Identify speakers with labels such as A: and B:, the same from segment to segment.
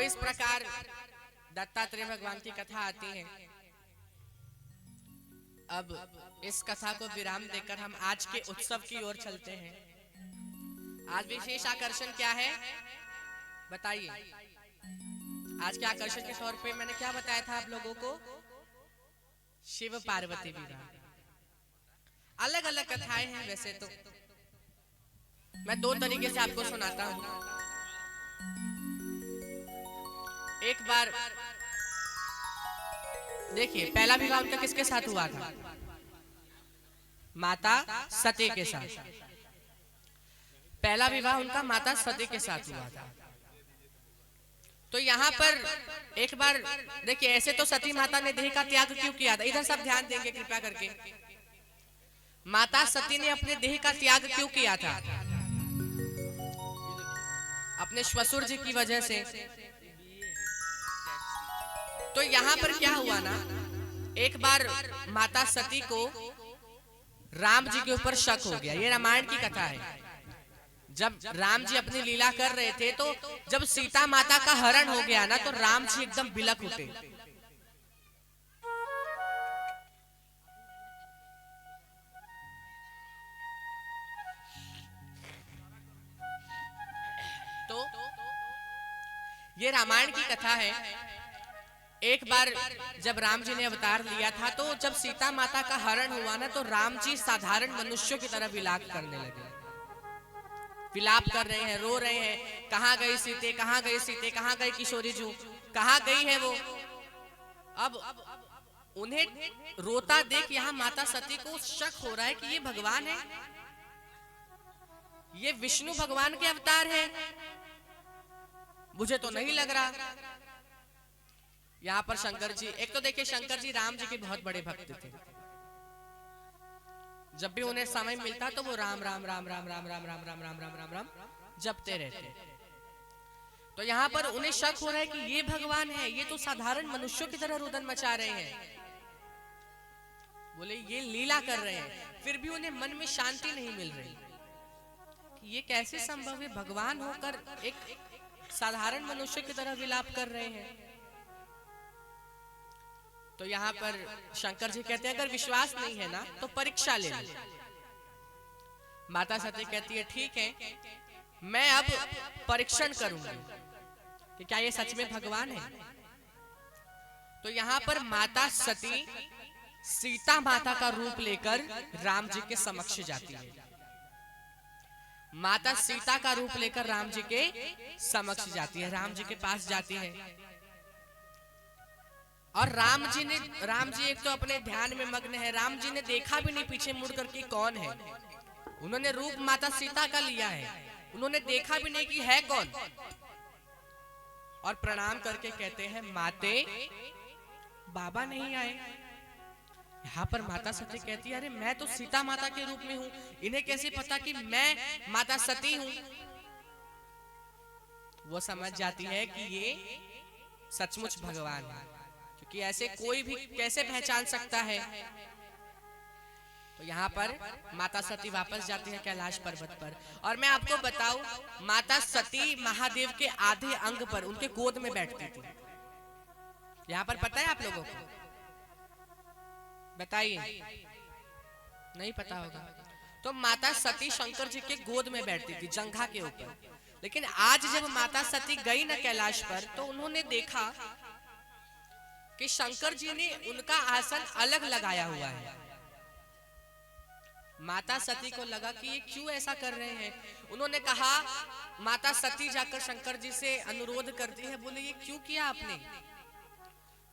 A: इस प्रकार दत्तात्रेय भगवान की कथा आती है। अब इस कथा को विराम देकर हम आज के उत्सव की ओर चलते हैं। आज विशेष आकर्षण क्या है बताइए? आज के आकर्षण के तौर पे मैंने क्या बताया था आप लोगों को? शिव पार्वती विवाह। अलग अलग कथाएं हैं वैसे तो, मैं दो तरीके से आपको सुनाता हूं। एक बार देखिए, पहला विवाह उनका किसके साथ हुआ था? माता सती के साथ। पहला विवाह उनका माता सती के साथ हुआ था। तो यहाँ पर एक बार देखिए, ऐसे तो सती माता ने देह का त्याग क्यों किया था? इधर सब ध्यान देंगे कृपया करके। माता सती ने अपने देह का त्याग क्यों किया था? अपने श्वशुर जी की वजह से। तो यहाँ पर क्या हुआ ना, एक बार माता सती को राम जी के ऊपर शक हो गया। ये रामायण की कथा है। जब राम जी अपनी लीला कर रहे थे तो जब सीता माता का हरण हो गया ना, तो राम जी एकदम बिलख उठे। तो ये रामायण की कथा है। एक बार जब राम जी ने अवतार लिया था, तो जब सीता माता का हरण हुआ ना, तो राम जी साधारण मनुष्यों की तरह विलाप करने लगे। विलाप कर रहे हैं, रो रहे हैं, कहां गई सीते, कहां गई सीते, कहां गई किशोरी जू, कहां गई है वो। अब उन्हें रोता देख यहाँ माता सती को शक हो रहा है कि ये भगवान है, ये विष्णु भगवान के अवतार है, मुझे तो नहीं लग रहा। यहाँ पर शंकर जी, एक तो देखिए शंकर जी राम जी के बहुत बड़े भक्त थे। जब भी उन्हें समय मिलता तो वो राम राम राम राम राम राम राम राम राम राम राम राम जपते रहते। तो यहाँ पर उन्हें शक हो रहा है कि ये भगवान है, ये तो साधारण मनुष्यों की तरह रुदन मचा रहे हैं, बोले ये लीला कर रहे हैं। फिर भी उन्हें मन में शांति नहीं मिल रही कि ये कैसे संभव है, भगवान होकर एक साधारण मनुष्य की तरह विलाप कर रहे हैं। तो यहाँ पर शंकर जी कहते हैं अगर विश्वास नहीं है ना तो परीक्षा ले लो। माता सती कहती है ठीक है, मैं अब परीक्षण करूंगी कि क्या ये सच में भगवान है। तो यहाँ पर माता सती सीता माता का रूप लेकर राम जी के समक्ष जाती है। माता सीता का रूप लेकर राम जी के समक्ष जाती है, राम जी के पास जाती है। और राम जी एक तो अपने ध्यान में मग्न है। राम जी ने देखा भी नहीं पीछे मुड़ करके कौन है। उन्होंने रूप माता सीता का लिया है, उन्होंने देखा भी नहीं कि है कौन। और प्रणाम करके कहते हैं माते बाबा नहीं आए। यहाँ पर माता सती कहती है अरे मैं तो सीता माता के रूप में हूं, इन्हें कैसे पता कि मैं माता सती हूं। वो समझ जाती है कि ये सचमुच भगवान है, क्योंकि ऐसे कोई भी कैसे पहचान सकता है। तो यहाँ पर माता सती वापस जाती है कैलाश पर्वत पर। और मैं आपको बताऊं, माता सती महादेव के आधे अंग पर उनके गोद में बैठती थी। यहाँ पर पता है आप लोगों को? बताइए, नहीं पता होगा। तो माता सती शंकर जी के गोद में बैठती थी, जंघा के ऊपर। लेकिन आज जब माता सती गई ना कैलाश पर, तो उन्होंने देखा कि शंकर जी ने उनका आसन अलग लगाया हुआ है। माता सती को लगा कि ये क्यों ऐसा कर रहे हैं। उन्होंने कहा, माता सती जाकर शंकर जी से अनुरोध करती है, बोले ये क्यों किया आपने?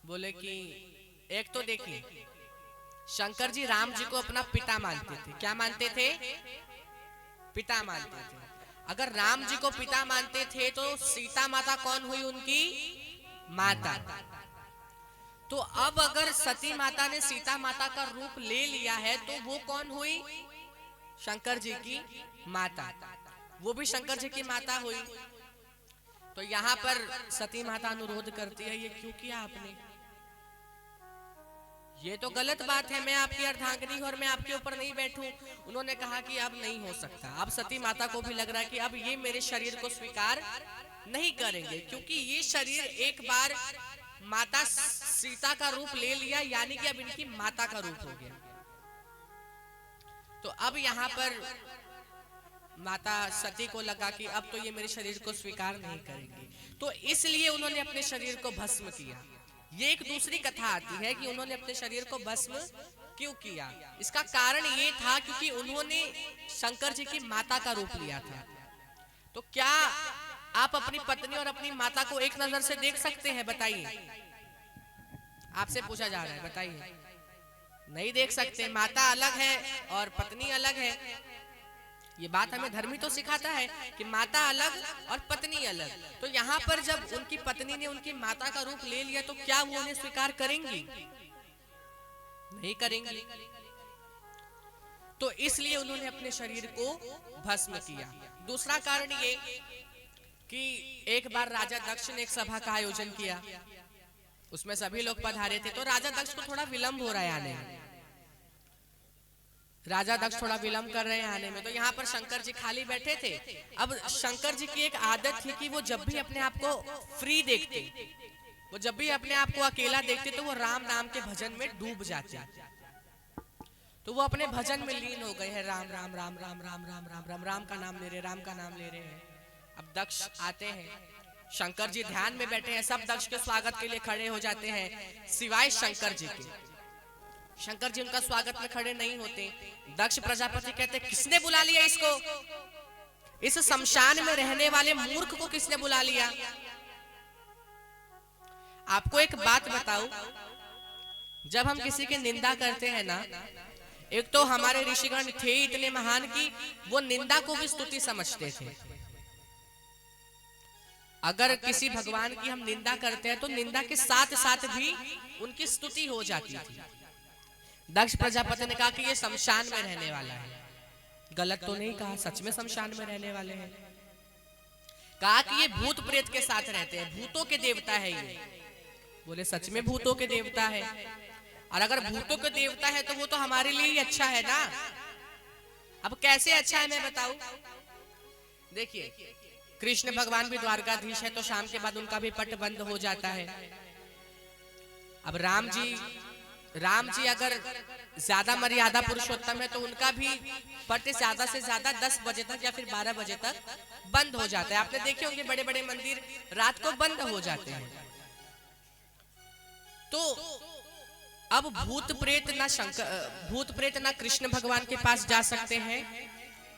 A: बोले कि एक तो देखिए शंकर जी राम जी को अपना पिता मानते थे। क्या मानते थे? पिता मानते थे। अगर राम जी को पिता मानते थे तो सीता माता कौन हुई? उनकी माता। तो अब अगर सती माता ने सीता माता का रूप ले लिया है तो वो कौन हुई? शंकर जी की माता। वो भी शंकर जी की माता हुई। तो यहाँ पर सती माता अनुरोध करती है, ये क्यों किया आपने? ये तो गलत बात है, मैं आपकी अर्धांगिनी हूं और मैं आपके ऊपर नहीं बैठूं। उन्होंने कहा कि अब नहीं हो सकता। अब सती माता को भी लग रहा है कि अब ये मेरे शरीर को स्वीकार नहीं करेंगे, क्योंकि ये शरीर एक बार माता सीता का रूप ले लिया, यानी कि अब इनकी माता का रूप हो गया। तो अब यहाँ पर माता सती को लगा कि अब तो ये मेरे शरीर को स्वीकार नहीं करेंगे, तो इसलिए उन्होंने अपने शरीर को भस्म किया। ये एक दूसरी कथा आती है कि उन्होंने अपने शरीर को भस्म क्यों किया। इसका कारण ये था क्योंकि उन्होंने शंकर जी की माता का रूप लिया था। तो क्या आप अपनी पत्नी और अपनी माता को एक नजर से देख सकते हैं? बताइए, आपसे पूछा जा रहा है, बताइए। नहीं देख सकते। माता अलग है और पत्नी अलग है। ये बात हमें धर्म ही तो सिखाता है कि माता अलग और पत्नी अलग। तो यहाँ पर जब उनकी पत्नी ने उनकी माता का रूप ले लिया, तो क्या वो उन्हें स्वीकार करेंगी? नहीं करेंगी। तो इसलिए उन्होंने अपने शरीर को भस्म किया। दूसरा कारण ये कि एक बार राजा दक्ष ने एक सभा का आयोजन किया, उसमें सभी लोग पधारे थे। तो राजा दक्ष को थोड़ा विलंब हो रहा है आने में। राजा दक्ष थोड़ा विलंब कर रहे हैं आने में। तो यहाँ पर शंकर जी खाली बैठे थे। अब शंकर जी की एक आदत थी कि वो जब भी अपने आप को फ्री देखते, वो जब भी अपने आप को अकेला देखते, तो वो राम नाम के भजन में डूब जाते। तो वो अपने भजन में लीन हो गए हैं। राम राम राम राम राम राम राम राम राम का नाम ले रहे, राम का नाम ले रहे हैं। अब दक्ष आते हैं, शंकर जी ध्यान में बैठे हैं। सब दक्ष के स्वागत के लिए खड़े हो जाते हैं, सिवाय शंकर जी के। शंकर जी उनका स्वागत में खड़े नहीं होते। दक्ष प्रजापति कहते, किसने बुला लिया इसको? इस शमशान में रहने वाले मूर्ख को किसने बुला लिया? आपको एक बात बताऊं, जब हम किसी की निंदा करते हैं ना, एक तो हमारे ऋषिगण थे इतने महान कि वो निंदा को भी स्तुति समझते थे। अगर किसी भगवान की हम निंदा करते हैं तो निंदा के साथ साथ भी उनकी स्तुति हो जाती थी। दक्ष प्रजापति ने कहा कि ये शमशान में रहने वाला है। गलत तो नहीं कहा, सच में शमशान में रहने वाले हैं। कहा कि ये भूत प्रेत के साथ रहते हैं, भूतों के देवता है ये। बोले सच में भूतों के देवता है, और अगर भूतों के देवता है तो वो तो हमारे लिए ही अच्छा है ना। अब कैसे अच्छा है मैं बताऊं। देखिए, कृष्ण भगवान भी द्वारकाधीश है, तो शाम के बाद उनका भी पट बंद हो जाता है। अब राम जी अगर ज्यादा मर्यादा पुरुषोत्तम है, तो उनका भी पट ज्यादा से ज्यादा 10 बजे तक या फिर 12 बजे तक बंद हो जाता है। आपने देखे होंगे बड़े बड़े मंदिर रात को बंद हो जाते हैं। तो अब भूत प्रेत ना कृष्ण भगवान के पास जा सकते हैं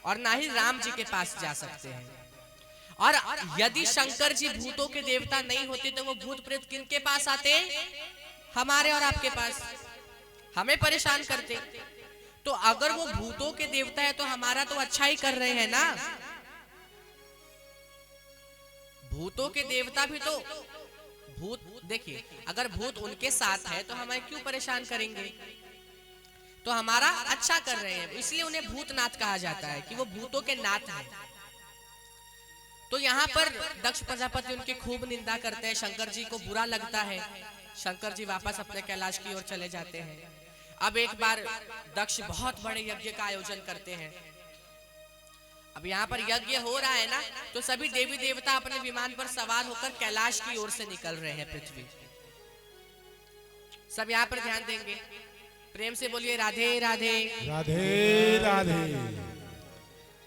A: और ना ही राम जी के पास जा सकते हैं। और यदि शंकर जी भूतों के देवता नहीं होते तो वो भूत प्रेत किनके पास आते? हमारे और आपके पास, हमें परेशान करते। तो अगर वो भूतों के देवता है तो हमारा तो अच्छा ही कर रहे हैं ना। भूतों के देवता भी तो भूत, देखिए अगर भूत उनके साथ है तो हमें क्यों परेशान करेंगे? तो हमारा अच्छा कर रहे हैं, इसलिए उन्हें भूतनाथ कहा जाता है कि वो भूतों के नाथ हैं। तो यहाँ पर दक्ष प्रजापति उनकी खूब निंदा करते हैं, शंकर जी को बुरा लगता है। शंकर जी वापस अपने कैलाश की ओर चले जाते हैं। अब एक बार दक्ष बहुत बड़े यज्ञ का आयोजन करते हैं। अब यहाँ पर यज्ञ हो रहा है ना, तो सभी देवी देवता अपने विमान पर सवार होकर कैलाश की ओर से निकल रहे हैं पृथ्वी। सब यहाँ पर ध्यान देंगे, प्रेम से बोलिए राधे राधे
B: राधे राधे।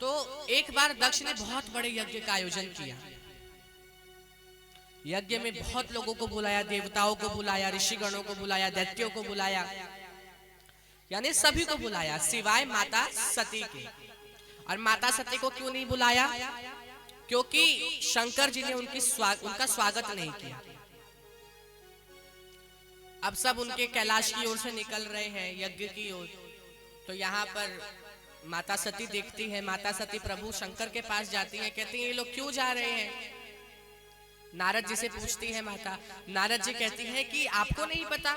A: तो एक बार दक्ष ने बहुत बड़े यज्ञ का आयोजन किया। यज्ञ में बहुत लोगों को बुलाया, देवताओं को बुलाया, ऋषिगणों को बुलाया, दैत्यों को बुलाया, यानी सभी को बुलाया सिवाय माता सती के। और माता सती को क्यों नहीं बुलाया? क्योंकि शंकर जी ने उनका स्वागत नहीं किया। अब सब उनके कैलाश की ओर से निकल रहे हैं यज्ञ की ओर। तो यहाँ पर माता सती देखती है, माता सती प्रभु शंकर के पास जाती है, कहती है ये लोग क्यों जा रहे हैं? नारद जी से पूछती है माता। नारद जी कहती है कि आपको नहीं पता,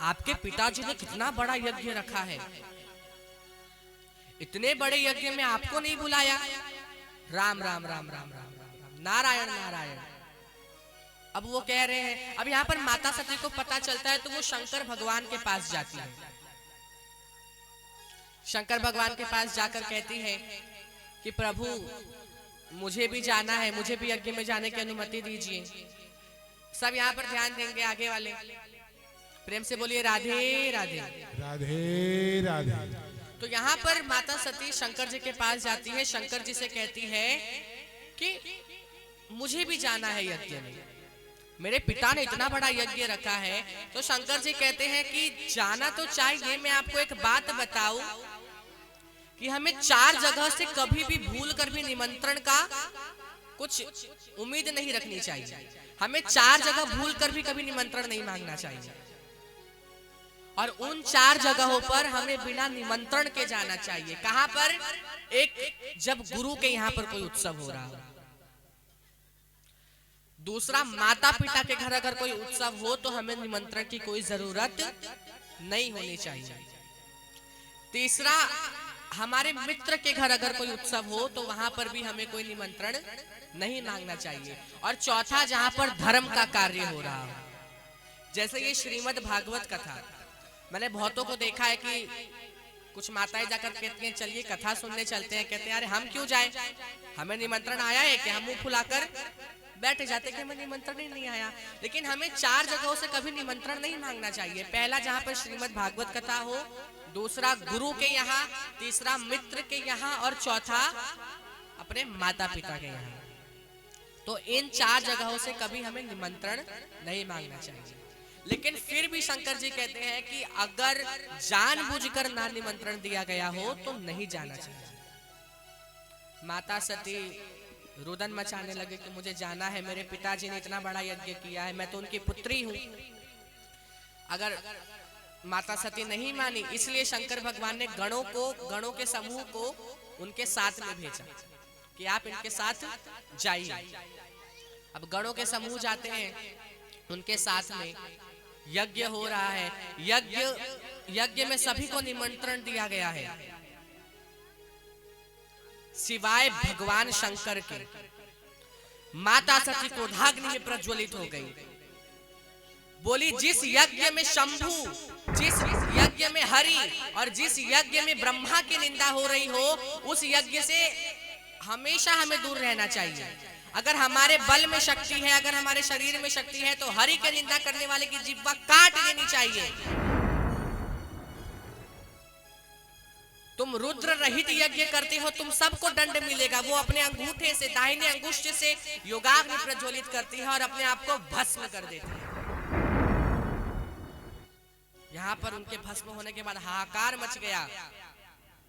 A: आपके पिताजी ने कितना बड़ा यज्ञ रखा है, इतने बड़े यज्ञ में आपको नहीं बुलाया। राम राम राम राम राम राम नारायण नारायण। अब वो कह रहे हैं, अब यहाँ पर माता सती को पता चलता है तो वो शंकर भगवान के पास जाती है। शंकर भगवान के पास जाकर कहती है कि प्रभु मुझे भी जाना है, मुझे भी यज्ञ में जाने की अनुमति दीजिए। सब यहाँ पर ध्यान देंगे, आगे वाले प्रेम से बोलिए राधे राधे।
B: राधे राधे।
A: तो यहाँ पर माता सती शंकर जी के पास जाती है, शंकर जी से कहती है कि मुझे भी जाना है यज्ञ में, मेरे पिता ने इतना बड़ा यज्ञ रखा है। तो शंकर जी कहते हैं कि जाना तो चाहिए, मैं आपको एक बात बताऊं कि हमें 4 जगह से कभी भी भूल कर भी निमंत्रण का कुछ उम्मीद नहीं रखनी चाहिए। हमें 4 जगह भूल कर भी कभी निमंत्रण नहीं मांगना चाहिए, और उन 4 जगहों पर हमें बिना निमंत्रण के जाना चाहिए। कहां पर? एक, जब गुरु के यहाँ पर कोई उत्सव हो रहा हो। दूसरा, माता पिता के घर अगर कोई उत्सव हो तो हमें निमंत्रण की कोई जरूरत नहीं होनी चाहिए। तीसरा, हमारे मित्र के घर अगर कोई उत्सव हो तो वहां पर भी हमें कोई निमंत्रण नहीं मांगना चाहिए। और चौथा, जहां पर धर्म का कार्य हो रहा हो, जैसे ये श्रीमद् भागवत कथा, मैंने बहुतों को देखा है कि कुछ माताएं जाकर कहती हैं चलिए कथा सुनने चलते हैं। कहते हैं अरे हम क्यों जाएं, हमें निमंत्रण आया है कि हम मुंह फुलाकर बैठ जाते कि हमें निमंत्रण ही नहीं आया। लेकिन हमें 4 जगहों से कभी निमंत्रण नहीं मांगना चाहिए। पहला, जहां पर श्रीमद् भागवत कथा हो, दूसरा गुरु के यहाँ, तीसरा मित्र के यहाँ, और चौथा अपने माता पिता के यहाँ। तो इन 4 जगहों से कभी हमें निमंत्रण नहीं मांगना चाहिए। लेकिन फिर भी शंकर जी कहते हैं कि अगर जानबूझकर ना निमंत्रण दिया गया हो तो नहीं जाना चाहिए। माता सती रुदन मचाने लगे कि मुझे जाना है, मेरे पिताजी ने इतना बड़ा यज्ञ किया है, मैं तो उनकी पुत्री हूं। अगर माता सती नहीं मानी, इसलिए शंकर भगवान ने गणों के समूह को उनके साथ में भेजा कि आप इनके साथ जाइए। अब गणों के समूह जाते हैं, उनके साथ में यज्ञ हो रहा है। यज्ञ में सभी को निमंत्रण दिया गया है सिवाय भगवान शंकर के। माता सती क्रोधाग्नि में प्रज्वलित हो गई, बोली जिस यज्ञ में शंभु, जिस यज्ञ में हरि और जिस यज्ञ में ब्रह्मा की निंदा हो रही हो, उस यज्ञ से हमेशा हमें दूर रहना चाहिए। अगर हमारे बल में शक्ति है, अगर हमारे शरीर में शक्ति है, तो हरि की निंदा करने वाले की जिह्वा काट देनी चाहिए। तुम रुद्र रहित यज्ञ करते हो, तुम सबको दंड मिलेगा। वो अपने अंगूठे से, दाहिने अंगुष्ठ से योगाग्नि प्रज्वलित करती है और अपने आप को भस्म कर देती है। यहाँ पर उनके भस्म होने के बाद हाहाकार मच गया।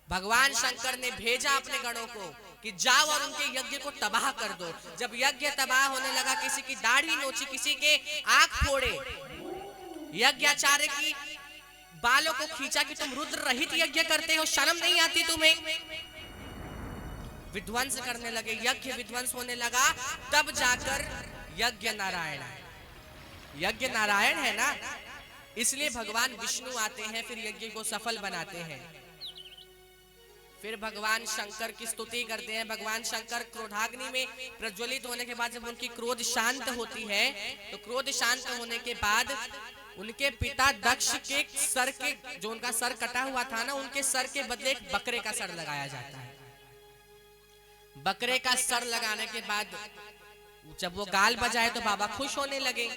A: भगवान शंकर ने भेजा अपने गणों को कि जाओ और उनके यज्ञ को तबाह कर दो। जब यज्ञ तबाह होने लगा, किसी की दाढ़ी नोची, किसी के आंख फोड़े, यज्ञाचार्य की बालों को खींचा कि तुम रुद्र रहित यज्ञ करते हो, शर्म नहीं आती तुम्हें। विध्वंस करने लगे, यज्ञ विध्वंस होने लगा। तब जाकर यज्ञ नारायण है। यज्ञ नारायण है ना, इसलिए भगवान विष्णु आते हैं, फिर यज्ञ को सफल बनाते हैं। फिर भगवान शंकर की स्तुति करते हैं। भगवान शंकर क्रोधाग्नि में प्रज्वलित होने के बाद जब उनकी क्रोध शांत होती है, तो क्रोध शांत होने के बाद उनके पिता दक्ष के सर के, जो उनका सर कटा हुआ था ना, उनके सर के बदले एक बकरे का सर लगाया जाता है। बकरे का सर लगाने के बाद जब वो गाल बजाए तो बाबा खुश होने लगे।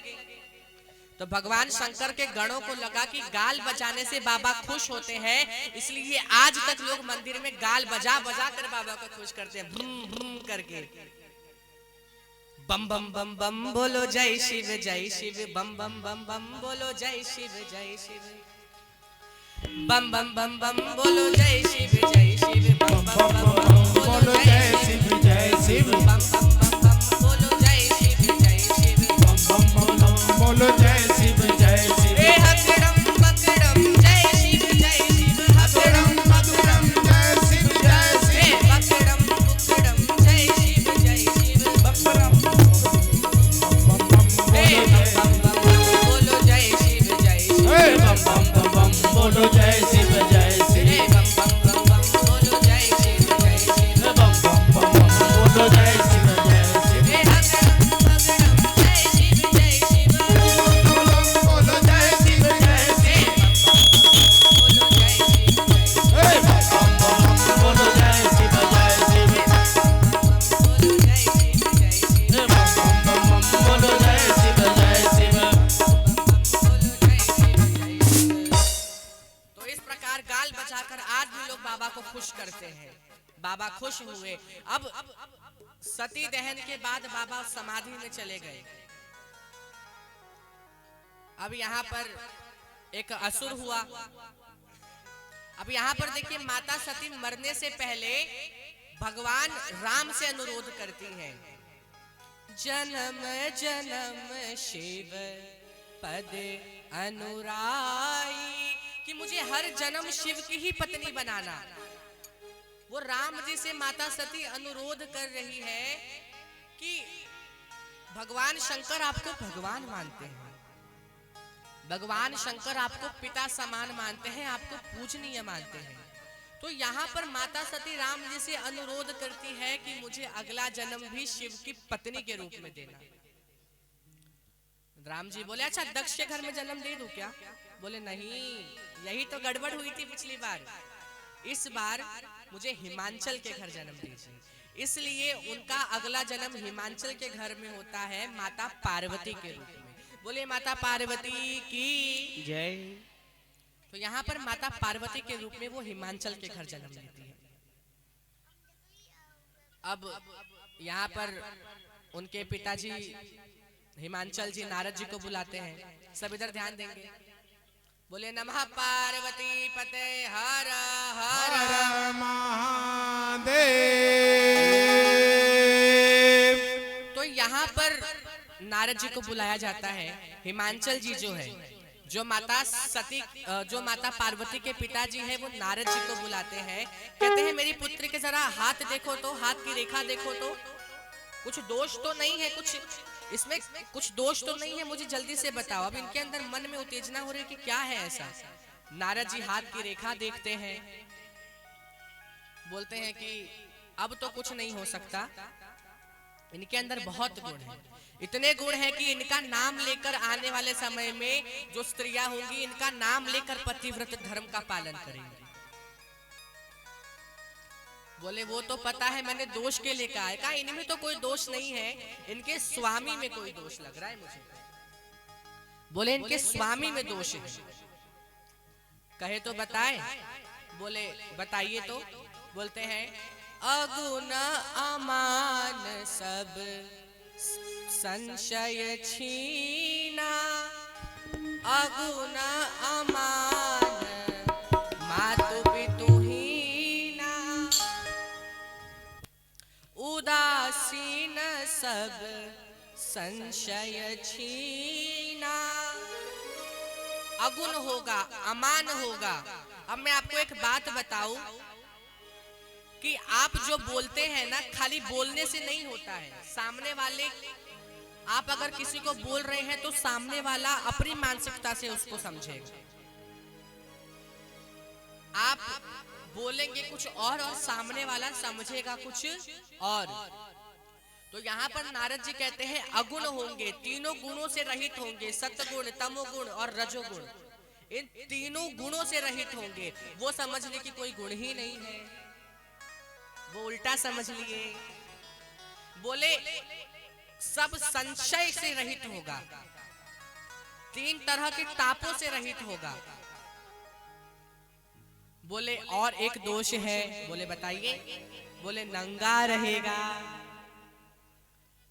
A: तो भगवान शंकर के गणों को लगा कि गाल बजाने से बाबा खुश होते हैं, इसलिए आज तक लोग मंदिर में गाल बजा बजा कर बाबा को खुश करते हैं, भ्रूम भ्रूम करके। बम बम बम बम बोलो जय शिव जय शिव, बम बम बम बम बोलो जय शिव जय शिव, बम बम बम बम बोलो जय शिव जय शिव, बम बम बम बम बोलो जय शिव जय शिव, बम बम बम बम बोलो जय शिव जय शिव, बम बम बम बम बोलो जय शिव जय शिव। हे हकड़म बकड़म जय शिव जय शिव, हकड़म बकड़म जय शिव जय शिव, हे बकड़म बकड़म जय शिव जय शिव, बकड़म हे बम बम बम बोलो जय शिव जय शिव, हे बम बम बम बोलो जय शिव जय शिव, हे बम बम बम बोलो जय शिव जय शिव, बम बम बम बोलो जय शिव जय शिव। बाबा खुश हुए। अब सती दहन के बाद बाबा समाधि में चले गए। अब यहाँ पर एक असुर हुआ। अब यहाँ पर देखिए, माता सती मरने से पहले भगवान राम से अनुरोध करती हैं, जन्म जन्म शिव पद अनुराई, कि मुझे हर जन्म शिव की ही पत्नी बनाना। वो राम जी से माता सती अनुरोध कर रही है कि भगवान शंकर आपको भगवान मानते हैं, भगवान शंकर आपको पिता समान मानते हैं, आपको पूजनीय मानते हैं। तो यहाँ पर माता सती राम जी से अनुरोध करती है कि मुझे अगला जन्म भी शिव की पत्नी के रूप में देना। राम जी बोले, अच्छा दक्ष के घर में जन्म दे दूं क्या? बोले नहीं, यही तो गड़बड़ हुई थी पिछली बार, इस बार मुझे हिमांचल के घर जन्म दीजिए। इसलिए उनका अगला जन्म हिमांचल के घर में होता है, माता पार्वती के रूप में। बोले माता पार्वती की जय। तो यहाँ पर माता पार्वती के रूप में वो हिमांचल के घर जन्म लेती है। अब यहाँ पर उनके पिताजी हिमांचल जी नारद जी को बुलाते हैं। सब इधर ध्यान देंगे। बोले नमः पार्वती पते हर हर
B: महादेव।
A: तो यहाँ पर नारद जी को बुलाया जाता है। हिमांचल जी जो है, जो माता पार्वती के पिताजी हैं, वो नारद जी को बुलाते हैं। कहते हैं मेरी पुत्री के जरा हाथ देखो तो, हाथ की रेखा देखो तो, कुछ दोष तो नहीं है, कुछ इसमें कुछ दोष तो नहीं है, मुझे जल्दी से बताओ। अब इनके अंदर मन में उत्तेजना हो रही है कि क्या है ऐसा। नारद जी हाथ की रेखा देखते हैं, बोलते हैं कि अब तो कुछ नहीं हो सकता, इनके अंदर बहुत गुण है, इतने गुण है कि इनका नाम लेकर आने वाले समय में जो स्त्रियां होंगी, इनका नाम लेकर पतिव्रत धर्म का पालन करेंगी। बोले वो तो पता है, मैंने दोष के लिए कहा है। कहा इनमें तो कोई दोष नहीं है, इनके स्वामी में कोई दोष लग रहा है मुझे। बोले इनके स्वामी में दोष है। कहे तो बताए। बोले बताइए तो। बोलते हैं अगुण अमान सब संशय छीना, अगुण अमान मातु पितुहीना, उदासीन सब संशय छीना। अगुण होगा, अमान होगा। अब मैं आपको एक बात बताऊं कि आप जो बोलते हैं ना, खाली बोलने से नहीं होता है। सामने वाले, आप अगर किसी को बोल रहे हैं तो सामने वाला अपनी मानसिकता से उसको समझेगा। आप बोलेंगे कुछ और सामने वाला समझेगा कुछ और। तो यहाँ पर नारद जी कहते हैं अगुण होंगे, तीनों गुणों से रहित होंगे, सत्गुण, तमोगुण और रजोगुण। इन तीनों गुणों से रहित होंगे। वो समझ ले कि कोई गुण ही नहीं है, वो उल्टा समझ लिए। बोले सब संशय से रहित होगा, तीन तरह के तापों से रहित होगा। बोले और एक दोष है। बोले बताइए। बोले नंगा रहेगा,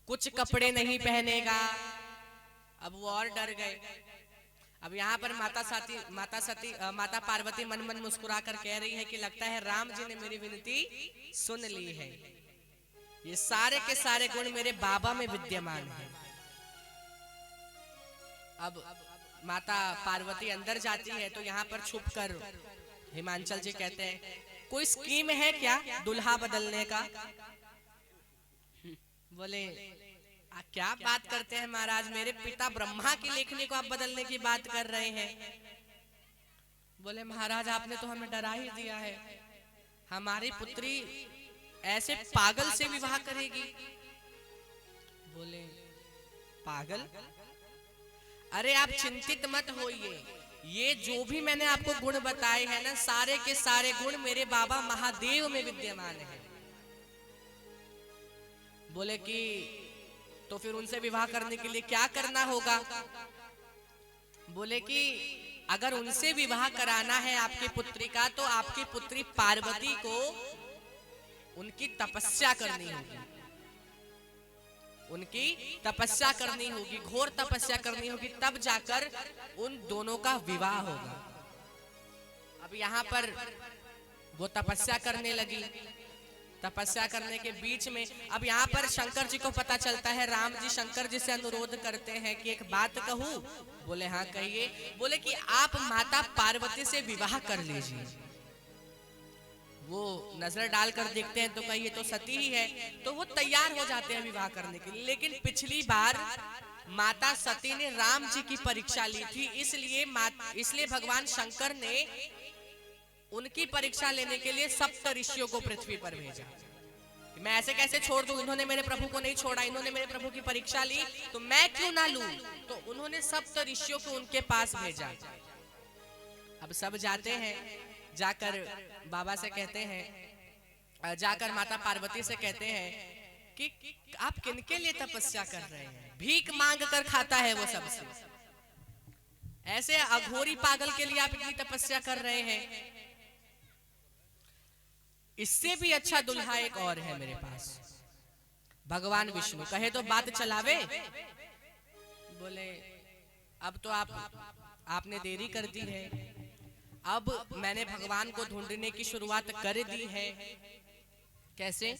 A: कुछ कपड़े नहीं पहनेगा। अब वो और डर गए। अब यहाँ पर माता पार्वती मन मन मुस्कुरा कर कह रही है कि लगता है राम जी ने मेरी विनती सुन ली है, ये सारे के सारे गुण मेरे बाबा में विद्यमान है। अब माता पार्वती अंदर जाती है तो यहाँ पर छुपकर हिमांचल जी कहते हैं कोई स्कीम है क्या दुल्हा बदलने का? बोले क्या बात करते हैं महाराज, मेरे पिता ब्रह्मा की लेखनी को आप बदलने की बात कर रहे हैं। बोले महाराज आपने तो हमें डरा ही दिया है, हमारी पुत्री ऐसे पागल से विवाह करेगी। बोले पागल? अरे आप चिंतित मत होइए, ये जो भी मैंने आपको गुण बताए हैं ना, सारे के सारे गुण मेरे बाबा महादेव में विद्यमान है। बोले कि तो फिर उनसे विवाह करने के लिए क्या करना होगा? बोले कि अगर उनसे विवाह कराना है आपकी पुत्री का, तो आपकी पुत्री पार्वती को उनकी तपस्या करनी होगी, उनकी तपस्या करनी होगी, घोर तपस्या करनी होगी, तब जाकर उन दोनों का विवाह होगा। अब यहाँ पर वो तपस्या करने लगी। तपस्या करने के बीच में अब यहाँ पर शंकर जी को पता चलता है, राम जी शंकर जी से अनुरोध करते हैं कि एक बात कहूं। बोले हाँ कहिए। बोले कि आप माता पार्वती से विवाह कर लीजिए। वो नजर डालकर देखते हैं तो कहिए तो सती ही है, तो वो तैयार हो जाते हैं विवाह करने के लिए। लेकिन पिछली बार माता सती ने राम जी की परीक्षा ली थी, इसलिए भगवान शंकर ने उनकी परीक्षा लेने के लिए सप्त ऋषियों को पृथ्वी पर भेजा। मैं ऐसे कैसे छोड़ दूं, इन्होंने मेरे प्रभु को नहीं छोड़ा, इन्होंने मेरे प्रभु की परीक्षा ली तो मैं क्यों ना लूं। तो उन्होंने सप्त ऋषियों को उनके पास भेजा। अब सब जाते हैं, जाकर बाबा से कहते हैं, जाकर माता पार्वती से कहते हैं कि आप किनके लिए तपस्या कर रहे हैं। भीख मांग कर खाता है वो सबसे, ऐसे अघोरी पागल के लिए आप इतनी तपस्या कर रहे हैं। इससे भी अच्छा दुल्हा एक और है मेरे पास, भगवान विष्णु। कहे तो बात चलावे। बोले अब तो आपने देरी कर दी है, अब मैंने भगवान को ढूंढने की शुरुआत कर दी है। कैसे?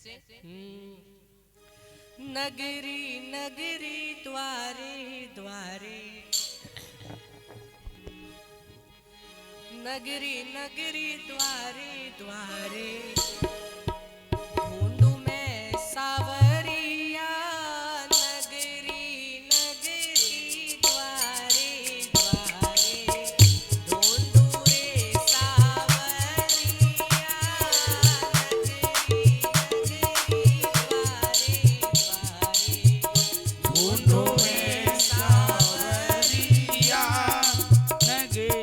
A: नगरी नगरी द्वारे द्वारे, नगरी नगरी द्वारे द्वारे, ढूंढूं मैं सावरिया। नगरी नगरी द्वारे द्वारे, ढूंढूं रे सावरिया। नगरी नगरी द्वारे द्वारे, ढूंढूं मैं सावरिया। नगरी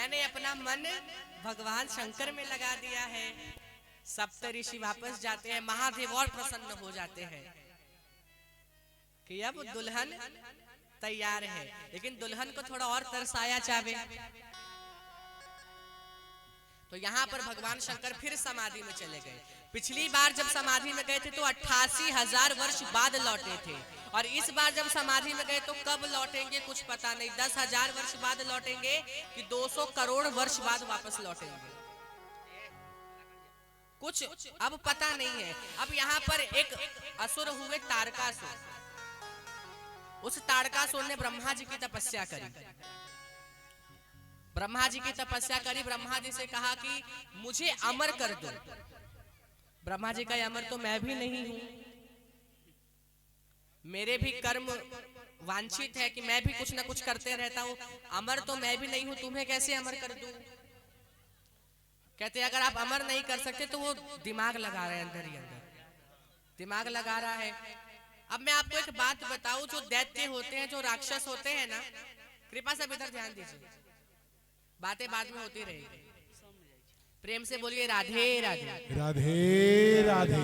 A: मैंने अपना मन भगवान शंकर में लगा दिया है। सप्त ऋषि वापस जाते हैं, महादेव और प्रसन्न हो जाते हैं कि अब दुल्हन तैयार है, लेकिन दुल्हन को थोड़ा और तरसाया चाहे। तो यहाँ पर भगवान शंकर फिर समाधि में चले गए। पिछली बार जब समाधि में गए थे तो 88,000 वर्ष बाद लौटे थे, और इस बार जब समाधि में गए तो कब लौटेंगे कुछ पता नहीं। 10,000 वर्ष बाद लौटेंगे कि 200 करोड़ वर्ष बाद वापस लौटेंगे, कुछ अब पता नहीं है। अब यहाँ पर एक असुर हुए तारकासुर। उस तारकासुर ने ब्रह्मा जी की तपस्या करी। ब्रह्मा जी की तपस्या करी, ब्रह्मा जी से कहा कि मुझे अमर कर दो। ब्रह्मा जी का अमर तो मैं भी नहीं हूं, मेरे भी कर्म वांछित है कि मैं भी कुछ ना कुछ करते रहता हूं, अमर तो मैं भी नहीं हूं, तुम्हें कैसे अमर कर दूं। कहते अगर आप अमर नहीं कर सकते तो वो दिमाग लगा रहे हैं, अंदर ही अंदर दिमाग लगा रहा है। अब मैं आपको एक बात बताऊं, जो दैत्य होते हैं, जो राक्षस होते हैं ना, कृपा से इधर ध्यान दीजिए, बातें बाद में होती रहेगी। प्रेम से बोलिए राधे राधे।
B: राधे राधे।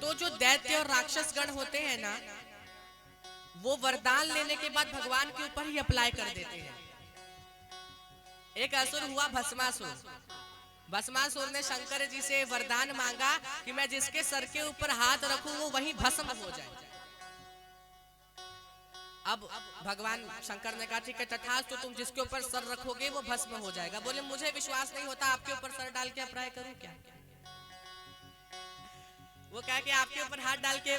A: तो जो दैत्य और राक्षस गण होते हैं ना, वो वरदान लेने के बाद भगवान के ऊपर ही अप्लाई कर देते हैं। एक असुर हुआ भस्मासुर। भस्मासुर ने शंकर जी से वरदान मांगा कि मैं जिसके सर के ऊपर हाथ रखूं वो वहीं भस्म हो जाए। अब भगवान शंकर ने कहा ठीक है तथास्तु, तो तुम जिसके ऊपर सर रखोगे वो भस्म हो जाएगा। बोले मुझे विश्वास नहीं होता, आपके ऊपर सर डाल के अप्लाई करूं क्या? वो कहा कि आपके ऊपर हाथ डाल के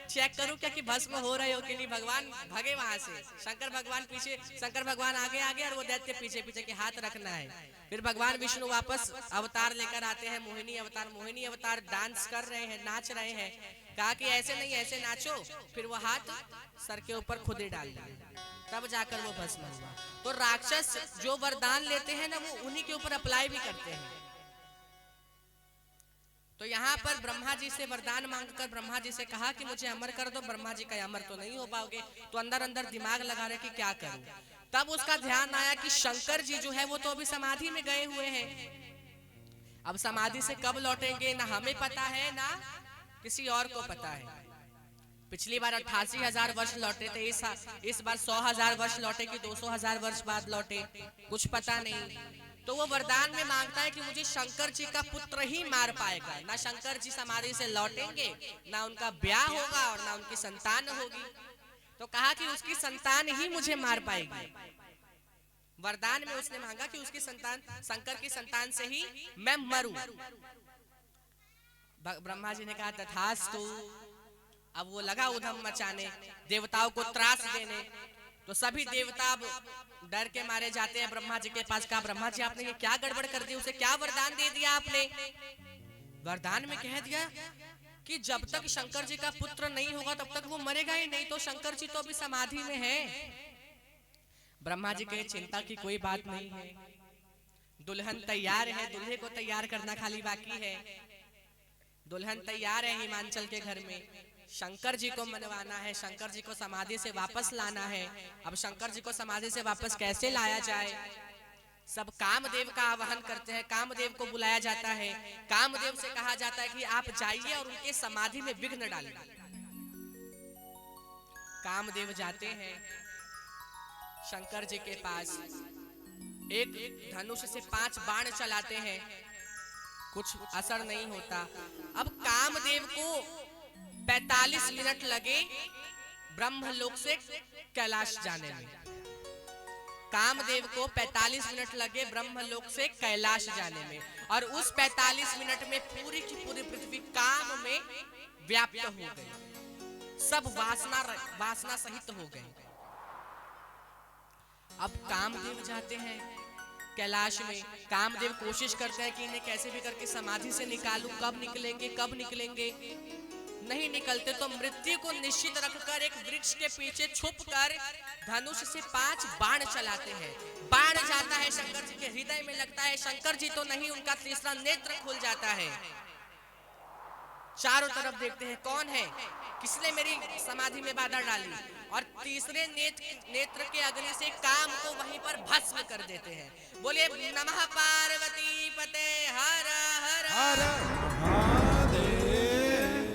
A: चेक करूं क्या कि भस्म हो रहे हो कि नहीं। भगवान भागे वहां से, शंकर भगवान पीछे, शंकर भगवान आगे आगे और वो दैत्य पीछे पीछे के हाथ रखना है। फिर भगवान विष्णु वापस अवतार लेकर आते हैं, मोहिनी अवतार। मोहिनी अवतार डांस कर रहे हैं, नाच रहे हैं। कहा कि ऐसे नहीं ऐसे नाचो, फिर वो हाथ सर के ऊपर खुद ही डाल दिया, तब जाकर वो भस्म हुआ। तो राक्षस जो वरदान लेते हैं ना, वो उन्हीं के ऊपर अप्लाई भी करते हैं। तो यहाँ पर ब्रह्मा जी से वरदान मांगकर ब्रह्मा जी से कहा कि मुझे अमर कर दो। ब्रह्मा जी का अमर तो नहीं हो पाओगे, तो अंदर अंदर दिमाग लगा रहे कि क्या करूं। तब उसका ध्यान आया कि शंकर जी जो है वो तो अभी समाधि में गए हुए हैं। अब समाधि से कब लौटेंगे ना हमें पता है ना किसी और को पता है। पिछली बार 88,000 वर्ष लौटे थे, इस बार 100,000 वर्ष लौटे कि 200,000 वर्ष बाद लौटे, कुछ पता नहीं। तो वो वरदान में मांगता है कि मुझे शंकर जी का पुत्र ही मार पाएगा। ना शंकर जी समाधि से लौटेंगे, ना उनका ब्याह होगा और ना उनकी संतान होगी। तो कहा कि उसकी संतान ही मुझे मार पाएगी। वरदान में उसने मांगा कि उसकी संतान, शंकर की संतान से ही मैं मरूं। ब्रह्मा जी ने कहा तथास्तु। अब वो लगा उधम मचाने, देवताओं को त्रास देने। तो सभी देवता डर के मारे जाते हैं ब्रह्मा जी के पास। कहा ब्रह्मा जी आपने ये क्या गड़बड़ कर दी, उसे क्या वरदान दे दिया आपने? वरदान में कह दिया कि जब तक शंकर जी का पुत्र नहीं होगा तब तक वो मरेगा ही नहीं। तो शंकर जी तो अभी समाधि में है। ब्रह्मा जी कहे चिंता की कोई बात नहीं है, दुल्हन तैयार है, दूल्हे को तैयार करना खाली बाकी है। दुल्हन तैयार है हिमांचल के घर में, शंकर जी को मनवाना है, शंकर जी को समाधि से वापस लाना है। अब शंकर जी को समाधि से वापस कैसे लाया जाए? सब कामदेव का आवाहन करते हैं, कामदेव को बुलाया जाता है। कामदेव से कहा जाता है कि आप जाइए और उनके समाधि में विघ्न डालिए। कामदेव जाते हैं शंकर जी के पास, एक धनुष से 5 बाण चलाते हैं, कुछ असर नहीं होता। अब कामदेव को 45 मिनट लगे ब्रह्मलोक से कैलाश जाने में। कामदेव को 45 मिनट लगे ब्रह्मलोक से कैलाश जाने में, और उस 45 मिनट में पूरी की पूरी पृथ्वी काम में व्याप्त हो गई। सब वासना सहित हो गए। अब कामदेव जाते हैं कैलाश में। कामदेव कोशिश करते हैं कि इन्हें कैसे भी करके समाधि से निकालूं। कब निकलेंगे कब निकलेंगे, नहीं निकलते। तो मृत्यु को निश्चित रखकर एक वृक्ष के पीछे छुपकर धनुष से 5 बाण चलाते हैं। बाण जाता है शंकर जी के हृदय में लगता है। शंकर जी तो नहीं, उनका तीसरा नेत्र खुल जाता है। चारों तरफ देखते हैं कौन है, किसने मेरी समाधि में बाधा डाली, और तीसरे नेत्र के अग्नि से काम को वहीं पर भस्म कर देते हैं। बोलिए नमः पार्वती पते हर हर
B: हर महादेव।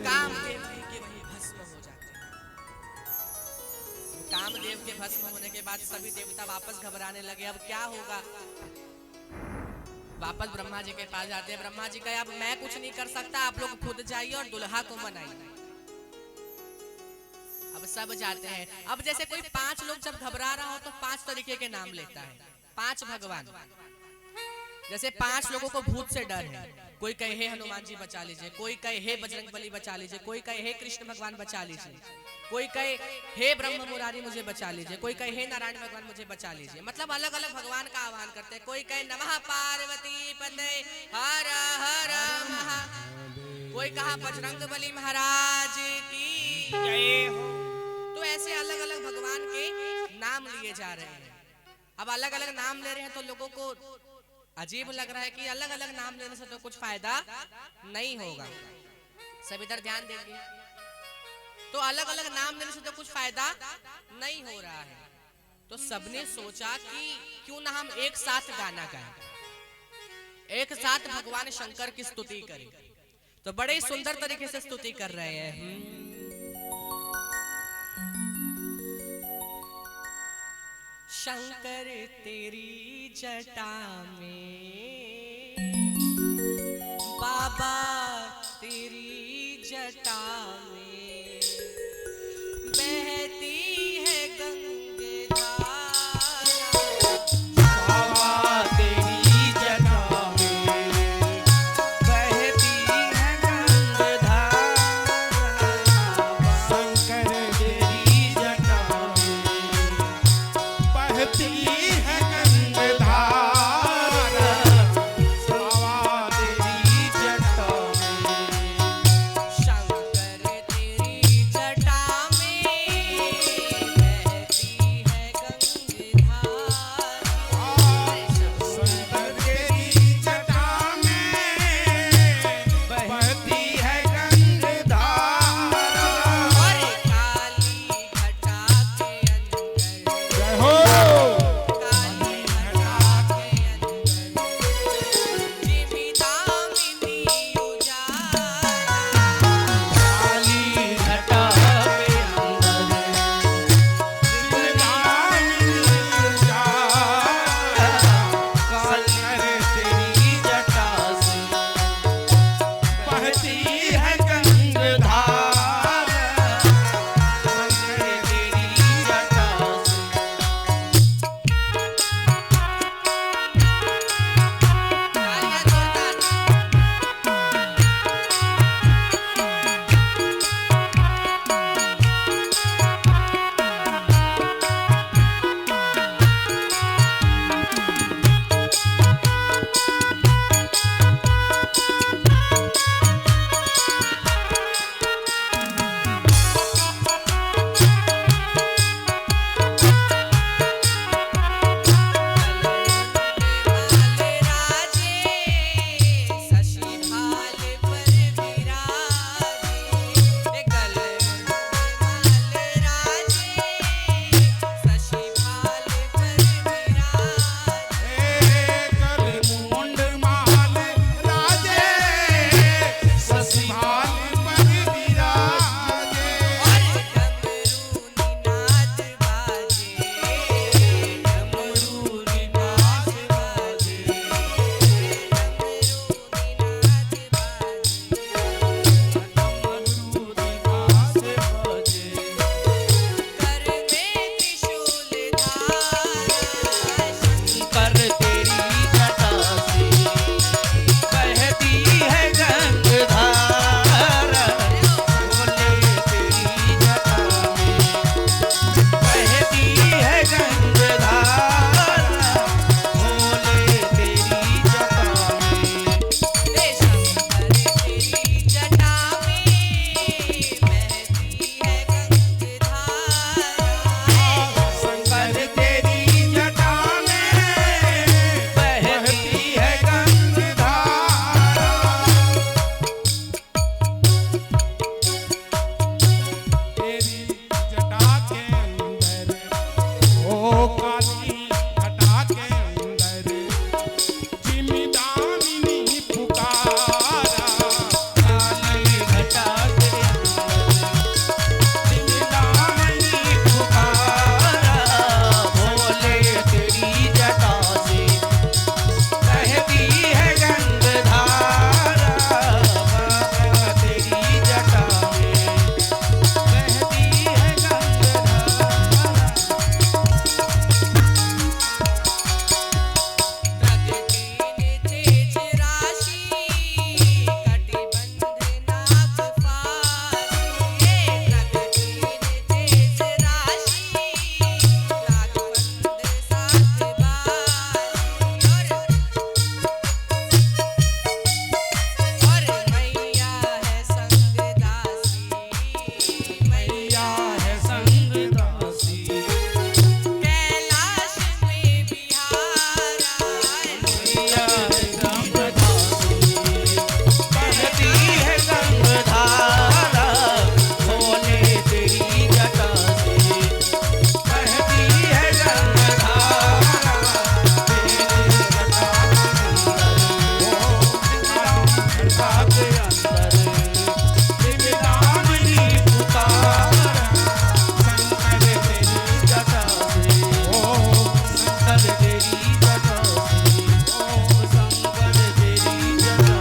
A: कामदेव वहीं के वहीं भस्म हो जाते हैं। कामदेव के भस्म होने के बाद सभी देवता वापस घबराने लगे, अब क्या होगा। वापस ब्रह्मा जी के पास जाते हैं। ब्रह्मा जी कहे अब मैं कुछ नहीं कर सकता, आप लोग खुद जाइए और दुल्हा को मनाइए। अब सब जाते हैं। अब जैसे कोई 5 लोग जब घबरा रहा हो तो 5 तरीके के नाम लेता है, 5 भगवान। जैसे 5 लोगों को भूत से डर है, कोई कहे हे हनुमान जी बचा लीजिए, कोई कहे हे बजरंग बली बचा लीजिए, कोई कहे हे कृष्ण भगवान बचा लीजिए, कोई कहे हे ब्रह्म मुरारी मुझे बचा लीजिए, कोई कहे हे नारायण भगवान मुझे बचा लीजिए। मतलब अलग अलग भगवान का आह्वान करते हैं। कोई कहे नमः पार्वती पते हर हर महा, कोई कहा बजरंग बली महाराज की जय हो। तो ऐसे अलग अलग भगवान के नाम लिए जा रहे हैं। अब अलग अलग नाम ले रहे हैं तो लोगों को अजीब लग रहा है कि अलग अलग नाम लेने से तो कुछ फायदा नहीं होगा। सब इधर ध्यान देंगे। तो अलग अलग नाम लेने से तो कुछ फायदा नहीं हो रहा है। तो सबने सोचा कि क्यों ना हम एक साथ गाना गाएं, एक साथ भगवान शंकर की स्तुति करें। तो बड़े ही सुंदर तरीके से स्तुति कर रहे हैं। शंकर तेरी जटा में, बाबा तेरी जटा में बहती है गंगाधारा।
C: बाबा तेरी जटा में बहती है गंगाधारा।
B: शंकर
C: तेरी जटा में
B: बहती है गंगाधारा।
C: बाबा तेरी जटा में
A: शंकर तेरी जटा में बहती है गंगाधारा।
B: शंकर तेरी जटा में बहती है गंगाधारा।
A: और काली घटा के अंदर,
B: जय हो।
A: काली घटा के अंदर जिमी दामिनी उजाला।
C: काली घटा के अंदर शंकर तेरी जटा से
B: बहती है गंगाधारा।
C: शंकर तेरी जटा से
A: तालियां जोरदार।
C: के अंदर दिव्यदानी उतार शंकर तेरी जटा से शंकर तेरी जटा से शंकर तेरी जटा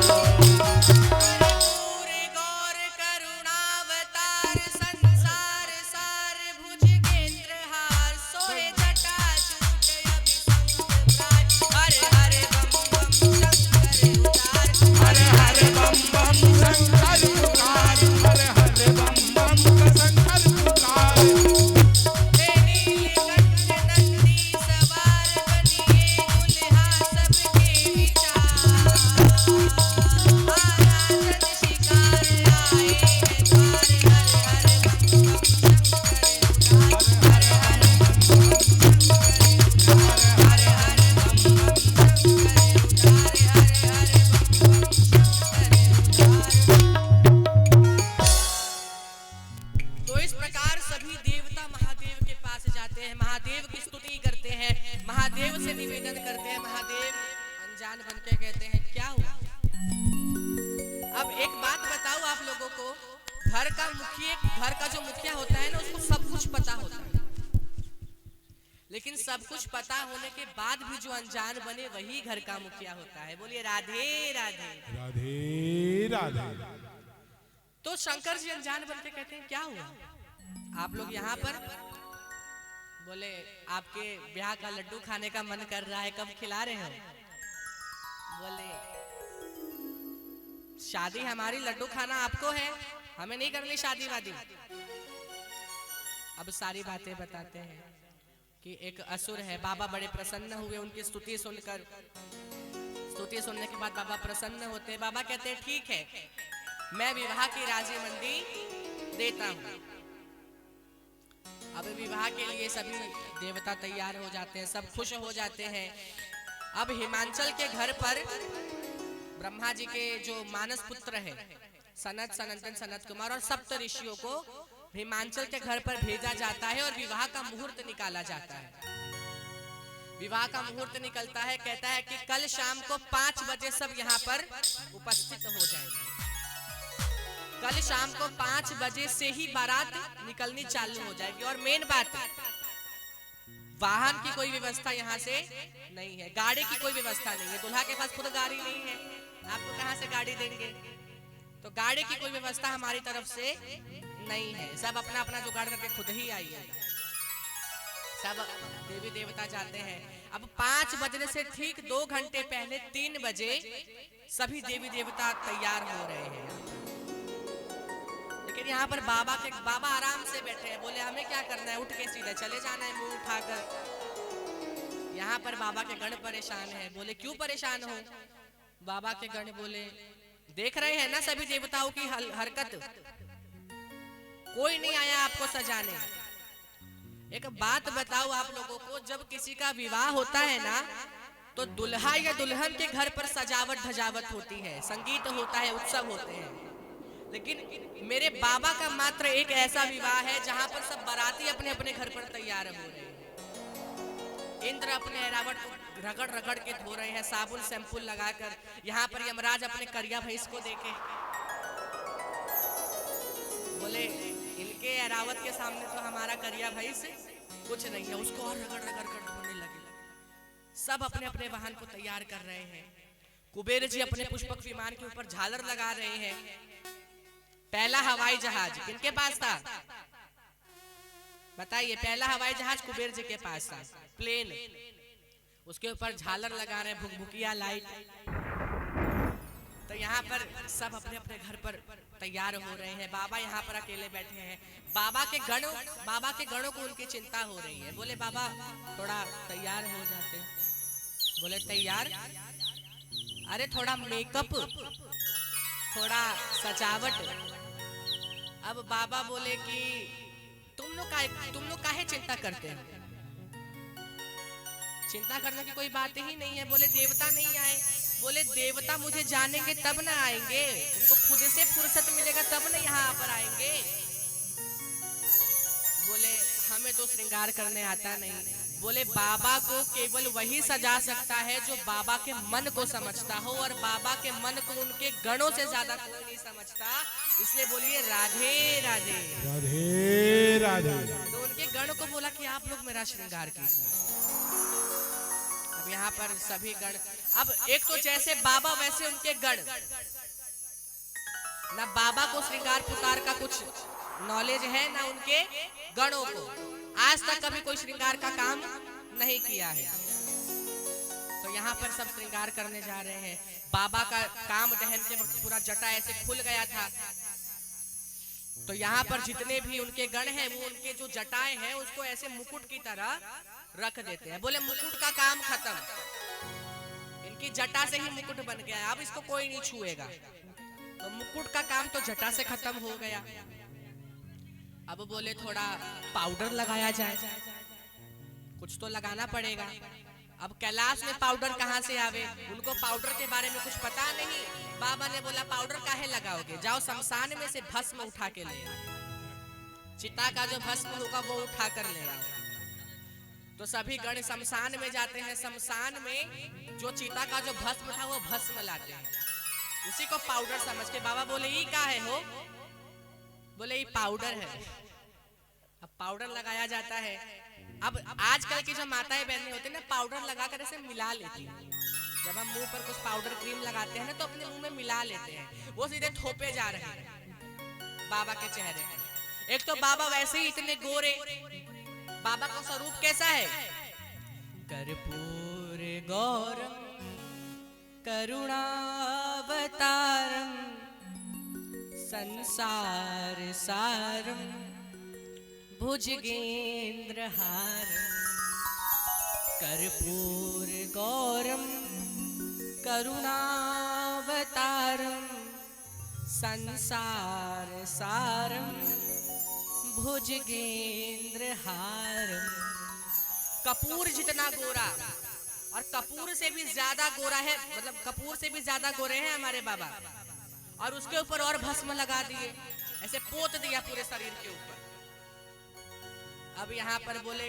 A: पूरे गौर करुणावतार संसार सार भुज केंद्रहार सोहे जटा जूट अभिसंग प्राण हर हर बम बम शंकर उतार
B: हर हर बम बम शंकर पुकार, हर हर बम बम शंकर पुकार।
A: हे नीलकंठ नंदी सवार बनिए दुल्हा सबके विचार आराधन शिकार आए हैं द्वार हर हर बम बम शंकर उतार हर हर बम बम शंकर उतार हर हर बम बम शंकर उतार हर हर बम बम शंकर उतार। तो इस प्रकार सभी देवता महादेव के पास जाते हैं, महादेव की स्तुति करते हैं, महादेव से निवेदन करते हैं। महादेव अनजान बन के कहते हैं क्या हुआ। अब एक बात बताओ आप लोगों को, घर का जो मुखिया होता है ना, उसको सब कुछ पता होता है, लेकिन सब कुछ पता होने के बाद भी जो अनजान बने वही घर का मुखिया होता है। बोलिए राधे राधे।
B: राधे राधे।
A: तो शंकर जी अनजान बन के कहते हैं क्या हुआ आप लोग यहाँ पर। बोले आपके ब्याह का लड्डू खाने का मन कर रहा है, कब खिला रहे हो। बोले शादी हमारी, लड्डू खाना आपको है, हमें नहीं करनी शादी वादी। अब सारी बातें बताते हैं कि एक असुर है, बाबा बड़े प्रसन्न हुए उनकी स्तुति सुनकर। स्तुति सुनने के बाद बाबा प्रसन्न होते हैं। बाबा कहते हैं ठीक है, मैं विवाह की राजीमंदी देता हूं। अब विवाह के लिए सभी देवता तैयार हो जाते हैं, सब खुश हो जाते हैं। अब हिमांचल के घर पर ब्रह्मा जी के जो मानस पुत्र है सनत, सनंदन, सनत कुमार और सप्त ऋषियों को हिमांचल के घर पर भेजा जाता है और विवाह का मुहूर्त निकाला जाता है। विवाह का मुहूर्त निकलता है, कहता है कि कल शाम को 5 बजे सब यहाँ पर उपस्थित हो जाएंगे। कल शाम को 5 बजे से ही बारात निकलनी चालू हो जाएगी। और मेन बात, वाहन की कोई व्यवस्था यहाँ से नहीं है, गाड़ी की कोई व्यवस्था नहीं है। दूल्हा के पास खुद गाड़ी नहीं है, आपको कहाँ से गाड़ी देंगे। तो गाड़ी की कोई व्यवस्था हमारी तरफ से नहीं है, सब अपना अपना जुगाड़ करके खुद ही आइए। सब देवी देवता जाते हैं। अब 5 बजने से ठीक 2 घंटे पहले 3 बजे सभी देवी देवता तैयार हो रहे हैं। लेकिन यहाँ पर बाबा आराम से बैठे हैं। बोले हमें क्या करना है, उठ के सीधे चले जाना है मुंह उठाकर। यहाँ पर बाबा के गण परेशान है। बोले क्यों परेशान हो। बाबा के गण बोले देख रहे हैं ना सभी देवताओं की हरकत, कोई नहीं आया आपको सजाने। एक बात बताओ आप लोगों को, जब किसी का विवाह होता है ना, तो दुल्हा या दुल्हन के घर पर सजावट धजावट होती है, संगीत होता है, उत्सव होते हैं। लेकिन मेरे बाबा का मात्र एक ऐसा विवाह है जहां पर सब बाराती अपने अपने घर पर तैयार हो रहे हैं। इंद्र अपने ऐरावत को रगड़ रगड़ के धो रहे हैं, साबुन शैम्पू लगाकर। यहाँ पर यमराज अपने करिया भैंस को देखे, बोले इनके ऐरावत के सामने तो हमारा करिया भैंस कुछ नहीं है, उसको और रगड़ रगड़ कर धोने लगे। सब अपने अपने वाहन को तैयार कर रहे हैं। कुबेर जी अपने पुष्पक विमान के ऊपर झालर लगा रहे हैं। पहला हवाई जहाज किनके पास था बताइए। पहला हवाई जहाज कुबेर जी के पास था, प्लेन। उसके ऊपर झालर लगा रहे हैं, भुकभुकिया लाइट। तो यहाँ पर सब अपने अपने घर पर तैयार हो रहे हैं। बाबा यहाँ पर अकेले बैठे हैं। बाबा के गणों को उनकी चिंता हो रही है। बोले बाबा थोड़ा तैयार हो जाते। बोले तैयार, अरे थोड़ा मेकअप, थोड़ा सजावट। अब बाबा बोले कि तुम लोग काहे चिंता करते हो। चिंता करने की कोई बात ही नहीं है। बोले देवता नहीं आए। बोले देवता मुझे जानेंगे तब ना आएंगे, उनको खुद से फुर्सत मिलेगा तब ना यहाँ पर आएंगे। बोले हमें तो श्रृंगार करने आता नहीं, बोले बाबा को केवल वही सजा सकता है जो बाबा के मन को समझता हो, और बाबा के मन को उनके गणों से ज्यादा कोई नहीं समझता। इसलिए बोलिए राधे राधे।
B: राधे राधे।
A: तो उनके गण को बोला कि आप लोग मेरा श्रृंगार कीजिए। अब यहाँ पर सभी गण, अब एक तो जैसे बाबा वैसे उनके गण, ना बाबा को श्रृंगार पुकार का कुछ नॉलेज है ना उनके गणों को, आज तक कभी कोई श्रृंगार का काम नहीं किया है। तो यहाँ पर सब श्रृंगार करने जा रहे हैं। बाबा का काम दहन के वक्त पूरा जटा ऐसे खुल गया था, तो यहाँ पर जितने भी उनके गण हैं वो उनके जो जटाएं हैं उसको ऐसे मुकुट की तरह रख देते हैं। बोले मुकुट का काम खत्म, इनकी जटा से ही मुकुट बन गया है, अब इसको कोई नहीं छुएगा। तो मुकुट का काम तो जटा से खत्म हो गया। अब बोले थोड़ा पाउडर लगाया जाए, कुछ तो लगाना पड़ेगा। अब कैलाश में पाउडर कहाँ से आवे, उनको पाउडर के बारे में कुछ पता नहीं। बाबा ने बोला पाउडर काहे लगाओगे, जाओ शमशान में से भस्म उठा के ले आओ, चिता का जो भस्म होगा वो उठा कर ले आओ। तो सभी गण शमशान में जाते हैं। शमशान में जो चिता का जो भस्म था वो भस्म लाते हैं, उसी को पाउडर समझ के बाबा बोले ये क्या है हो, बोले ये पाउडर है। अब पाउडर लगाया जाता है। अब आजकल की जो माताएं बहनें होती है ना, पाउडर लगाकर ऐसे मिला लेती हैं। जब हम मुंह पर कुछ पाउडर क्रीम लगाते हैं ना तो अपने मुंह में मिला लेते हैं, वो सीधे थोपे जा रहे हैं बाबा के चेहरे पर। एक तो बाबा वैसे ही इतने गोरे, बाबा का स्वरूप कैसा है, कर्पूर गौरम करुणावतारम संसार सारम भुजगेंद्रहारम। कर्पूर गौरम करुणावतारम संसार सारम भुजगेंद्रहारम। कपूर जितना गोरा, और कपूर से भी ज्यादा गोरा है, मतलब कपूर से भी ज्यादा गोरे हैं हमारे बाबा। और उसके ऊपर और भस्म लगा दिए, ऐसे पोत दिया पूरे शरीर के ऊपर। अब यहाँ पर बोले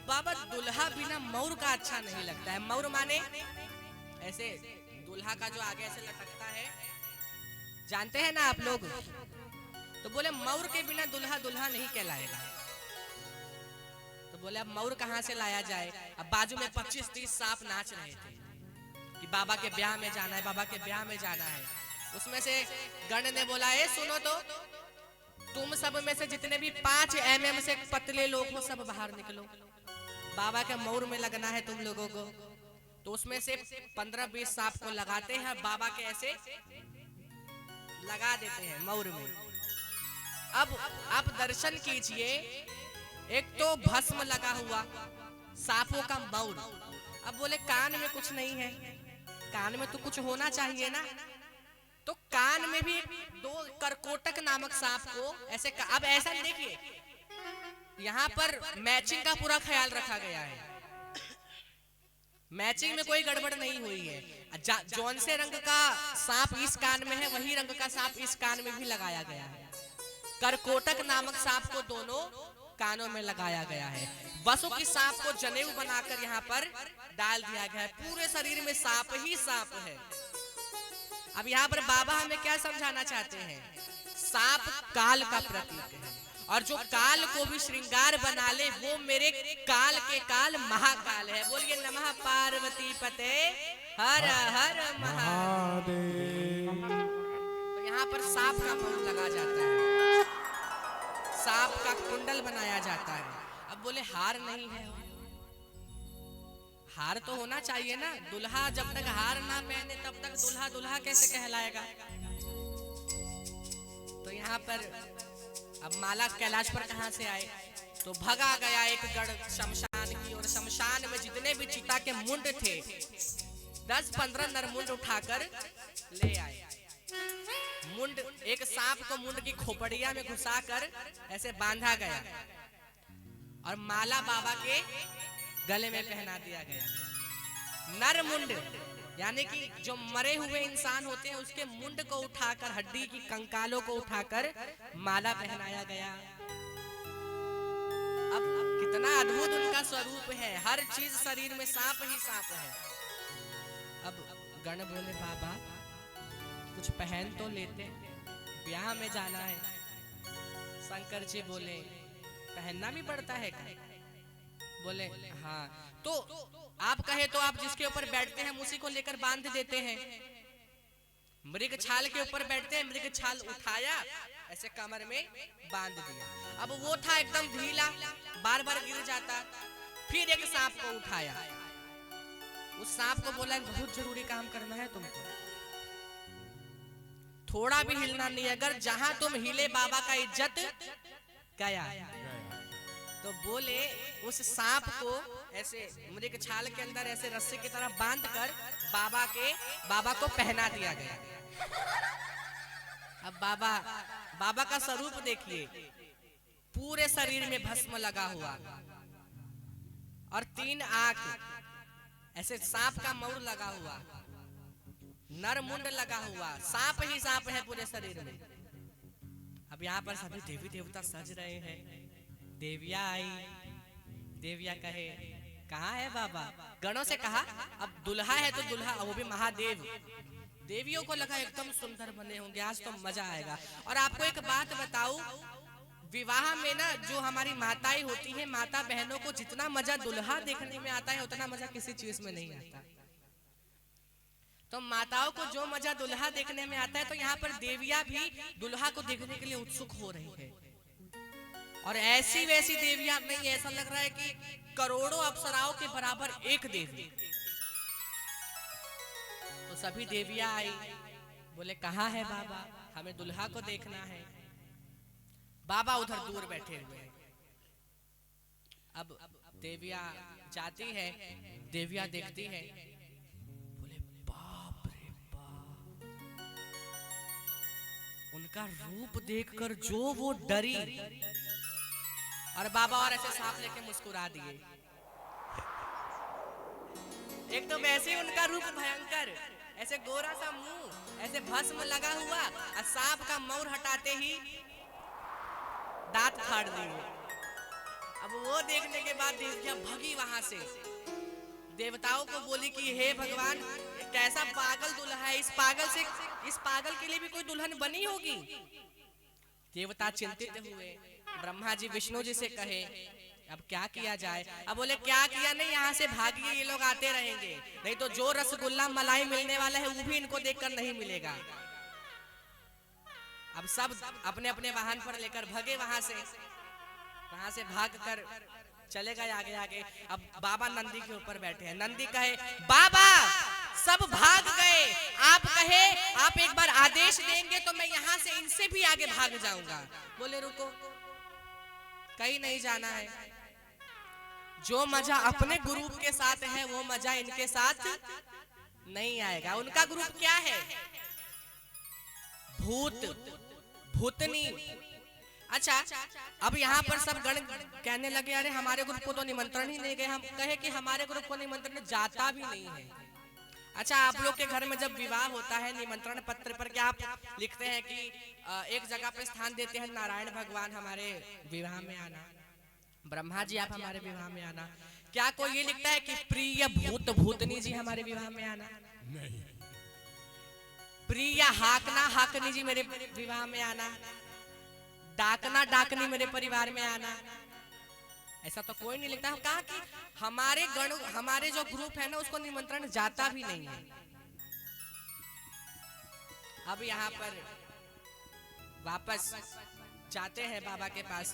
A: बाबा दुल्हा बिना मौर का अच्छा नहीं लगता है। मौर माने ऐसे दुल्हा का जो आगे ऐसे लटकता है, जानते हैं ना आप लोग। तो बोले मौर के बिना दुल्हा दुल्हा नहीं कहलाएगा। तो बोले अब मौर कहाँ से लाया जाए। अब बाजू में 25-30 सांप नाच रहे थे कि बाबा के ब्याह में जाना है, बाबा के ब्याह में जाना है। उसमें से गण ने बोला ए सुनो तो, तुम सब में से जितने भी 5 mm से पतले लोग हो सब बाहर निकलो, बाबा के मौर में लगना है तुम लोगों को। तो उसमें से 15-20 सांप को लगाते हैं, बाबा के ऐसे लगा देते हैं मौर में। अब आप दर्शन कीजिए, एक तो भस्म लगा हुआ, सांपों का मौर। अब बोले कान में कुछ नहीं है, कान में तो कुछ होना चाहिए ना। तो कान में भी 2 करकोटक नामक सांप को ऐसे अब ऐसा देखिए, यहाँ पर मैचिंग का पूरा ख्याल रखा गया है। मैचिंग में कोई गड़बड़ नहीं हुई है। जौन से रंग का सांप इस कान में है वही रंग का सांप इस कान में भी लगाया गया है। करकोटक नामक सांप को दोनों कानों में लगाया गया है। वसु की सांप को जनेऊ बनाकर यहाँ पर डाल दिया गया है। पूरे शरीर में सांप ही सांप है। अब यहाँ पर बाबा हमें क्या समझाना चाहते हैं, सांप काल का प्रतीक है, और जो काल को भी श्रृंगार बना ले वो मेरे काल के काल महाकाल है। बोलिए नमः पार्वती पते हर हर महादेव। तो यहाँ पर सांप का फूल लगा जाता है, सांप का कुंडल बनाया जाता है। अब बोले हार नहीं है, हार तो होना चाहिए ना। दुल्हा जब तक हार ना पहने तब तक दुल्हा दुल्हा कैसे कहलाएगा। तो यहाँ पर अब माला कैलाश पर कहां से आए, तो भगा गया एक गढ़ शमशान की, और शमशान में जितने भी चिता के मुंड थे 10-15 नरमुंड उठाकर ले आए। मुंड एक सांप को मुंड की खोपड़िया में घुसाकर ऐसे बांधा गया, और माला बाबा के गले में पहना दिया गया। नर मुंड यानी कि जो मरे हुए इंसान होते हैं उसके मुंड को उठाकर, हड्डी की कंकालों को उठाकर माला पहनाया गया। अब कितना अद्भुत उनका स्वरूप है, हर चीज शरीर में सांप ही सांप है। अब गण बोले बाबा कुछ पहन तो लेते, ब्याह में जाना है। शंकर जी बोले पहनना भी पड़ता है क्या? बोले हाँ, तो आप कहे तो आप जिसके ऊपर बैठते हैं उसी को लेकर बांध देते हैं। मृग छाल के ऊपर बैठते हैं, मृग छाल उठाया ऐसे कमर में बांध दिया। अब वो था एकदम ढीला, बार बार गिर जाता। फिर एक सांप को उठाया, उस सांप को बोला बहुत जरूरी काम करना है तुमको, थोड़ा भी हिलना नहीं, अगर जहां तुम हिले बाबा का इज्जत गया। तो बोले उस सांप को ऐसे मृग छाल के अंदर ऐसे रस्से की तरह बांध कर बाबा को पहना दिया गया। अब बाबा का स्वरूप देखिए, पूरे शरीर में भस्म लगा हुआ और 3 आंख, ऐसे सांप का मौर लगा हुआ, नर मुंड लगा हुआ, सांप ही सांप है पूरे शरीर में। अब यहाँ पर सभी देवी देवता सज रहे हैं। देविया आई, देविया कहे कहाँ है बाबा? गणों से कहा अब दुल्हा है तो दुल्हा, वो भी महादेव। देवियों को लगा एकदम सुंदर बने होंगे, आज तो मजा आएगा। और आपको एक बात बताऊं, विवाह में ना जो हमारी माताएं होती हैं, माता बहनों को जितना मजा दुल्हा देखने में आता है उतना मजा किसी चीज में नहीं आता। तो माताओं को जो मजा दुल्हा देखने में आता है, तो यहाँ पर देवियां भी दुल्हा को देखने के लिए उत्सुक हो रही है। और ऐसी वैसी देवियां नहीं, ऐसा लग रहा है कि करोड़ों अप्सराओं के बराबर एक देवी। तो सभी देवियां आई, बोले कहाँ है बाबा, हमें दुल्हा को देखना है। बाबा उधर दूर बैठे हुए हैं। अब देवियां जाती है, देवियां देखती है, बोले बाप रे बाप, उनका रूप देखकर जो वो डरी। और बाबा और ऐसे सांप लेके मुस्कुरा दिए। एक तो वैसे ही उनका रूप भयंकर, ऐसे गोरा सा मुंह, ऐसे भस्म लगा हुआ, और सांप का मौर हटाते ही दांत फाड़ दिए। अब वो देखने के बाद देवियां भगी वहां से, देवताओं को बोली कि हे भगवान, कैसा पागल दूल्हा है, इस पागल के लिए भी कोई दुल्हन बनी होगी। देवता चिंतित हुए, ब्रह्मा जी विष्णु जी से कहे अब क्या किया जाए। अब बोले क्या किया नहीं, यहाँ से भागिए, ये लोग आते रहेंगे, नहीं तो जो रसगुल्ला मलाई मिलने वाला है वो भी इनको देखकर नहीं मिलेगा। अब सब अपने अपने वाहन पर लेकर भगे वहां से भाग कर चले गए आगे आगे। अब बाबा नंदी के ऊपर बैठे हैं। नंदी कहे बाबा सब भाग गए, आप कहे आप एक बार आदेश देंगे तो मैं यहाँ से इनसे भी आगे भाग जाऊंगा। बोले रुको, कहीं नहीं जाना है, जो मजा अपने ग्रुप के साथ है वो मजा इनके साथ नहीं आएगा। उनका ग्रुप क्या है? भूतनी। अच्छा, अब यहाँ पर सब गण कहने लगे अरे हमारे ग्रुप को तो निमंत्रण ही नहीं गए। हम कहे कि हमारे ग्रुप को निमंत्रण जाता भी नहीं है। अच्छा, आप लोग के घर में जब विवाह होता है, निमंत्रण पत्र पर क्या आप लिखते हैं कि एक जगह पे स्थान देते हैं, नारायण भगवान हमारे विवाह में आना, ब्रह्मा जी आप हमारे विवाह में आना? क्या कोई ये लिखता है कि प्रिय भूतनी जी हमारे विवाह में आना?
B: नहीं।
A: प्रिय हाकनी जी मेरे विवाह में आना, डाकनी मेरे परिवार में आना, ऐसा तो कोई नहीं लिखता। हम कहा कि हमारे जो ग्रुप है ना उसको निमंत्रण जाता भी नहीं है। अब यहाँ पर वापस जाते हैं बाबा के पास।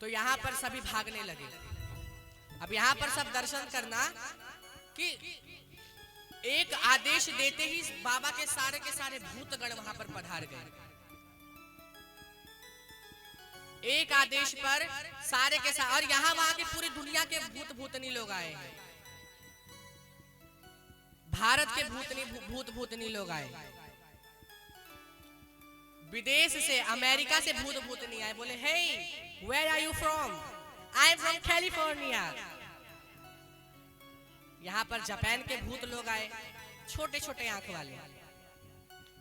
A: तो यहाँ पर सभी भागने लगे। अब यहाँ पर सब दर्शन करना कि एक आदेश देते ही बाबा के सारे भूतगण वहां पर पधार गए। एक आदेश पर सारे के सारे, और यहाँ वहां की पूरी दुनिया के भूतनी लोग आए हैं। भारत के भूतनी लोग आए, विदेश से अमेरिका से भूतनी आए। बोले hey where are you from? I am from California. यहाँ पर जापान के भूत लोग आए, छोटे छोटे आंख वाले।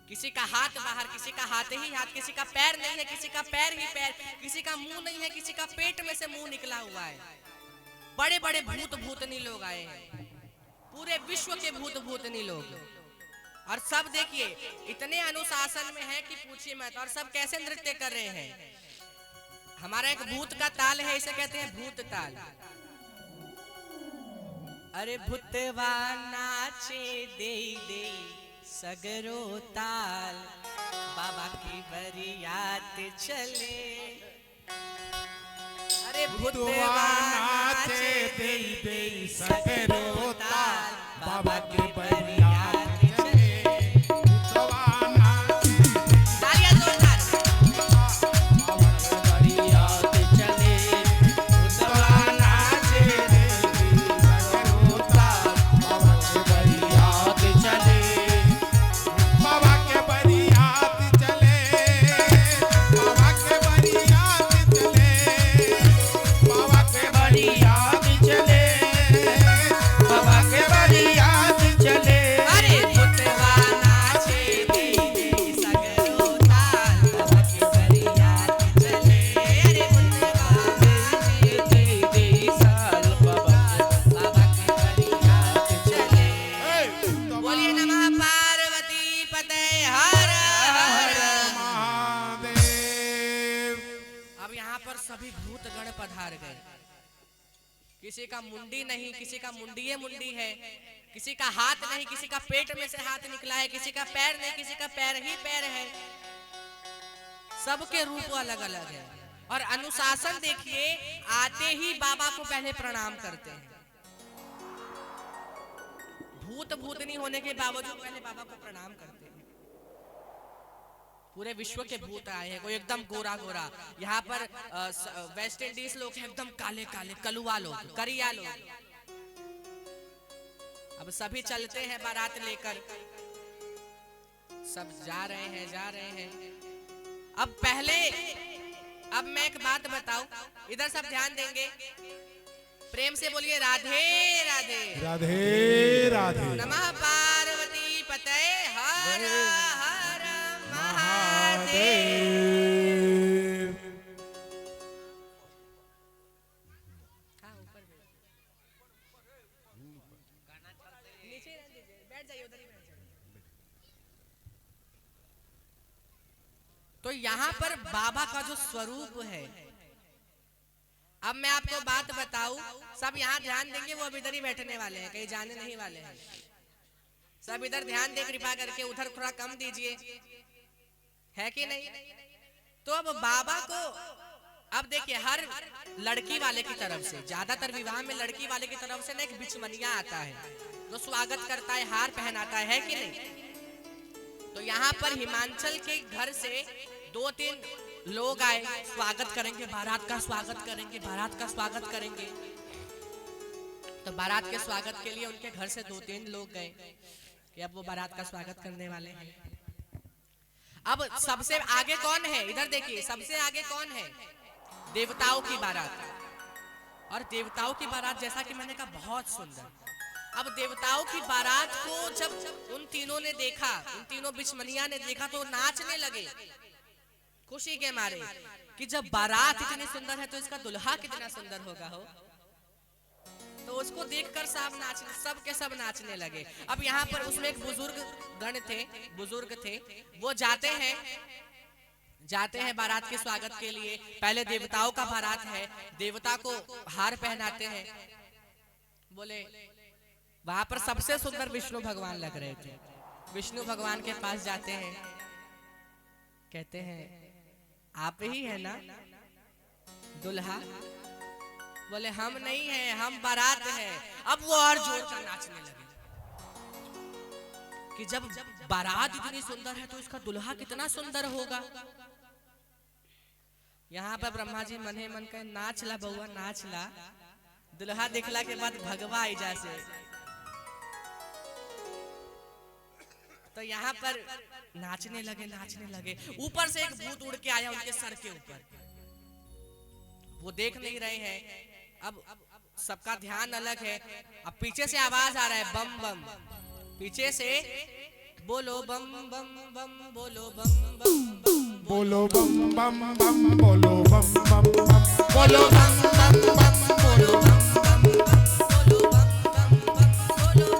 A: किसी का हाथ बाहर, किसी का हाथ ही हाथ, किसी का पैर नहीं है, किसी का पैर ही पैर, किसी का मुंह नहीं है, किसी का पेट में से मुंह निकला हुआ है। बड़े बड़े भूत भूतनी लोग आए हैं, पूरे विश्व के भूत भूतनी लोग, और सब देखिए इतने अनुशासन में है कि पूछिए मत। और सब कैसे नृत्य कर रहे हैं। हमारा एक भूत का ताल है, इसे कहते हैं भूत ताल। अरे भूतवा नाचे दे दे सगरो ताल, बाबा की बरियात चले। अरे
B: भूतवा नाचे दे दे सगरो ताल, बाबा की बरियात चले। भूतवा नाचे
A: तालियां जोरदार।
C: बाबा की बरियात चले।
B: भूतवा नाचे दे दे सगरो ताल, बाबा की बरियात
C: चले।
B: बाबा के बरियात चले, बाबा के बरियात चले, बाबा के
C: बरियात चले, बाबा के बरियात चले।
A: अरे भूतवा नाचे दे दे सगरो ताल, बाबा की बरियात चले। अरे भूतवा नाचे
C: दे दे साल बाबा
A: बाबा की बरियात चले।
B: ए,
A: बोलिए नमः पार्वती पते हर हर।
B: महादेव।
A: अब यहाँ पर सभी भूतगण पधार गए। किसी का मुंडी नहीं, किसी का मुंडिये मुंडी है, किसी का हाथ नहीं, किसी का पेट में से हाथ निकला है, किसी का पैर नहीं, किसी का पैर ही पैर है। सबके रूप अलग अलग है। और अनुशासन देखिए, आते ही बाबा को पहले प्रणाम करते हैं। भूत भूतनी होने के बावजूद पहले बाबा को प्रणाम करते हैं। पूरे विश्व के भूत आए हैं, कोई एकदम गोरा गोरा, यहाँ पर वेस्ट इंडीज लोग हैं एकदम काले काले, कलुआ लोग, करिया लोग। अब सभी चलते हैं बारात लेकर, सब जा रहे हैं जा रहे हैं। अब पहले, अब मैं एक बात बताऊं, इधर सब ध्यान देंगे, प्रेम से बोलिए राधे राधे।
B: राधे राधे।
A: नमः पार्वती पते हर हर महादेव।
B: महादेव।
A: हाँ, ऊपर नीचे रहने दीजिए, बैठ जाइए, उधर ही बैठ जाइए। तो यहाँ पर बाबा का जो स्वरूप है, अब मैं आपको बात बताऊं, सब यहाँ ध्यान देंगे, वो अब इधर ही बैठने वाले हैं, कहीं जाने नहीं वाले हैं। सब इधर ध्यान दे कृपा करके, उधर थोड़ा कम दीजिए, है कि नहीं। तो अब बाबा को, अब देखिए हर लड़की वाले की तरफ से, ज्यादातर विवाह में लड़की वाले की तरफ से ना एक बिचमनिया आता है जो स्वागत करता है, हार पहनाता है कि नहीं। तो यहाँ पर हिमाचल के घर से 2-3 लोग आए, स्वागत करेंगे, बारात का स्वागत करेंगे, बारात का स्वागत करेंगे। तो बारात के स्वागत के लिए उनके घर से 2-3 लोग गए कि अब वो बारात का स्वागत करने वाले हैं। अब सबसे आगे कौन है, इधर देखिए, सबसे आगे कौन है, देवताओं की बारात। और देवताओं की बारात, जैसा कि मैंने कहा, बहुत सुंदर। अब देवताओं की बारात को जब उन तीनों ने देखा, उन तीनों बिचमनिया ने देखा, तो नाचने लगे खुशी के मारे कि जब बारात इतनी सुंदर है तो इसका दुल्हा कितना सुंदर होगा हो। तो उसको देखकर सब के सब नाचने लगे। अब यहाँ पर उसमें एक बुजुर्ग थे, वो जाते हैं बारात के स्वागत के लिए। पहले देवताओं का बारात है, देवता को हार पहनाते हैं। बोले, वहां पर सबसे सुंदर विष्णु भगवान लग रहे थे। विष्णु भगवान के पास जाते हैं, कहते हैं आप ही है ना दुल्हा। बोले हम नहीं हैं, हम बारात हैं। अब वो और जोर का नाचने लगे कि जब बारात इतनी सुंदर है तो इसका दुल्हा कितना सुंदर होगा। यहाँ पर ब्रह्मा जी मन ही मन कहे, नाच ला बउआ नाच ला, दुल्हा दिखला के बाद भगवा आईजा से। तो यहाँ पर नाचने लगे। ऊपर से एक भूत उड़ के आया उनके सर के ऊपर, वो देख नहीं रहे हैं। अब सबका ध्यान अलग है। अब पीछे से आवाज आ रहा है बम बम, पीछे से बोलो बम बम बम, बोलो बम बम बम,
B: बोलो बम बम बम, बोलो बम बम बम,
A: बोलो बम बम बम, बोलो बम बम बम, बोलो बम बम बम, बोलो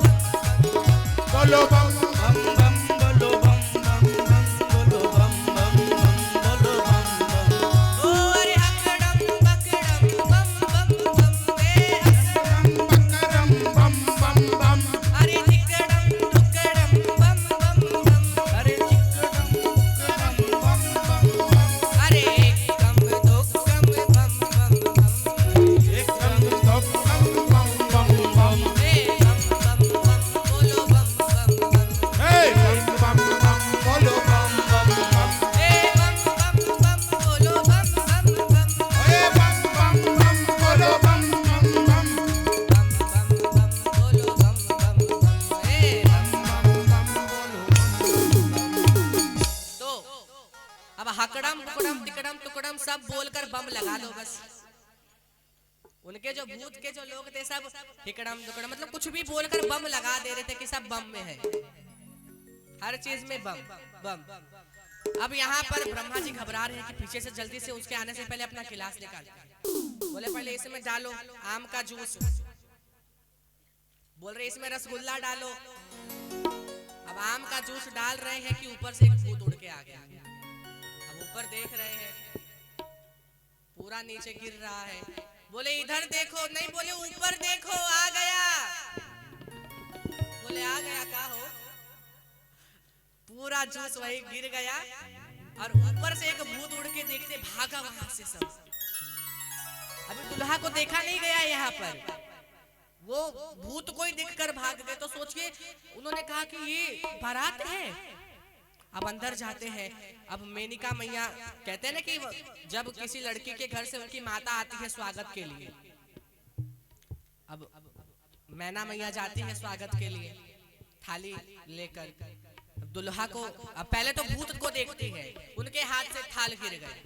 A: बम बम,
B: बोलो बम
C: बम बम बोलो बम बम बम बोलो बम बम बम बोलो बम बम
A: ओ अरे हकड़म बकड़म बम बम बम, ए हकड़म
B: बकरम बम बम बम,
A: अरे धिकड़म धुकड़म बम बम बम,
C: अरे चिकड़म चिकड़म बम बम बम
A: अरे एकम दुक्कम बम बम बम,
C: एकदम
B: धक्कम बम बम बम,
A: ए बम बम बम, बोलो बम बम बम,
B: हे बम बम बम, बोलो बम बम बम,
A: ए बम बम बम, बोलो बम बम बम,
B: हे बम बम बम, बोलो बम बम बम,
A: बम बम बम, बोलो बम बम बम, ए बम
B: बम बम बोलो
A: तो अब हकड़म बुकड़म तिकड़म टुकड़म सब बोलकर बम लगा दो बस। उनके जो भूत के जो लोग थे सब हिकड़म दुकड़म मतलब कुछ भी बोलकर बम लगा दे रहे थे कि सब बम में है, हर चीज में बम बम। अब यहाँ पर ब्रह्मा जी घबरा रहे हैं कि पीछे से जल्दी से उसके आने से पहले अपना गिलास निकाल, बोले पहले इसमें डालो आम का जूस, बोल रहे इसमें रसगुल्ला डालो। अब आम का जूस डाल रहे हैं कि ऊपर से एक भूत उड़ के आ गया। अब ऊपर देख रहे हैं पूरा नीचे गिर रहा है, बोले इधर देखो, नहीं बोले ऊपर देखो, आ गया। बोले आ गया का हो, पूरा जूस वही गिर गया और ऊपर से एक भूत उड़ के देखते भागा वहां से सब। अभी दुल्हा को देखा नहीं गया यहाँ पर, वो भूत को ही देखकर भाग गए। तो सोचिए उन्होंने कहा कि ये बारात है। अब अंदर जाते हैं। अब मेनिका मैया कहते हैं ना कि जब किसी लड़की के घर से उनकी माता आती है स्वागत के लिए, अब मैना मैया जाती है स्वागत के लिए थाली लेकर। दुल्हा को अब पहले तो भूत को देखती है, उनके हाथ से थाल गिर गए,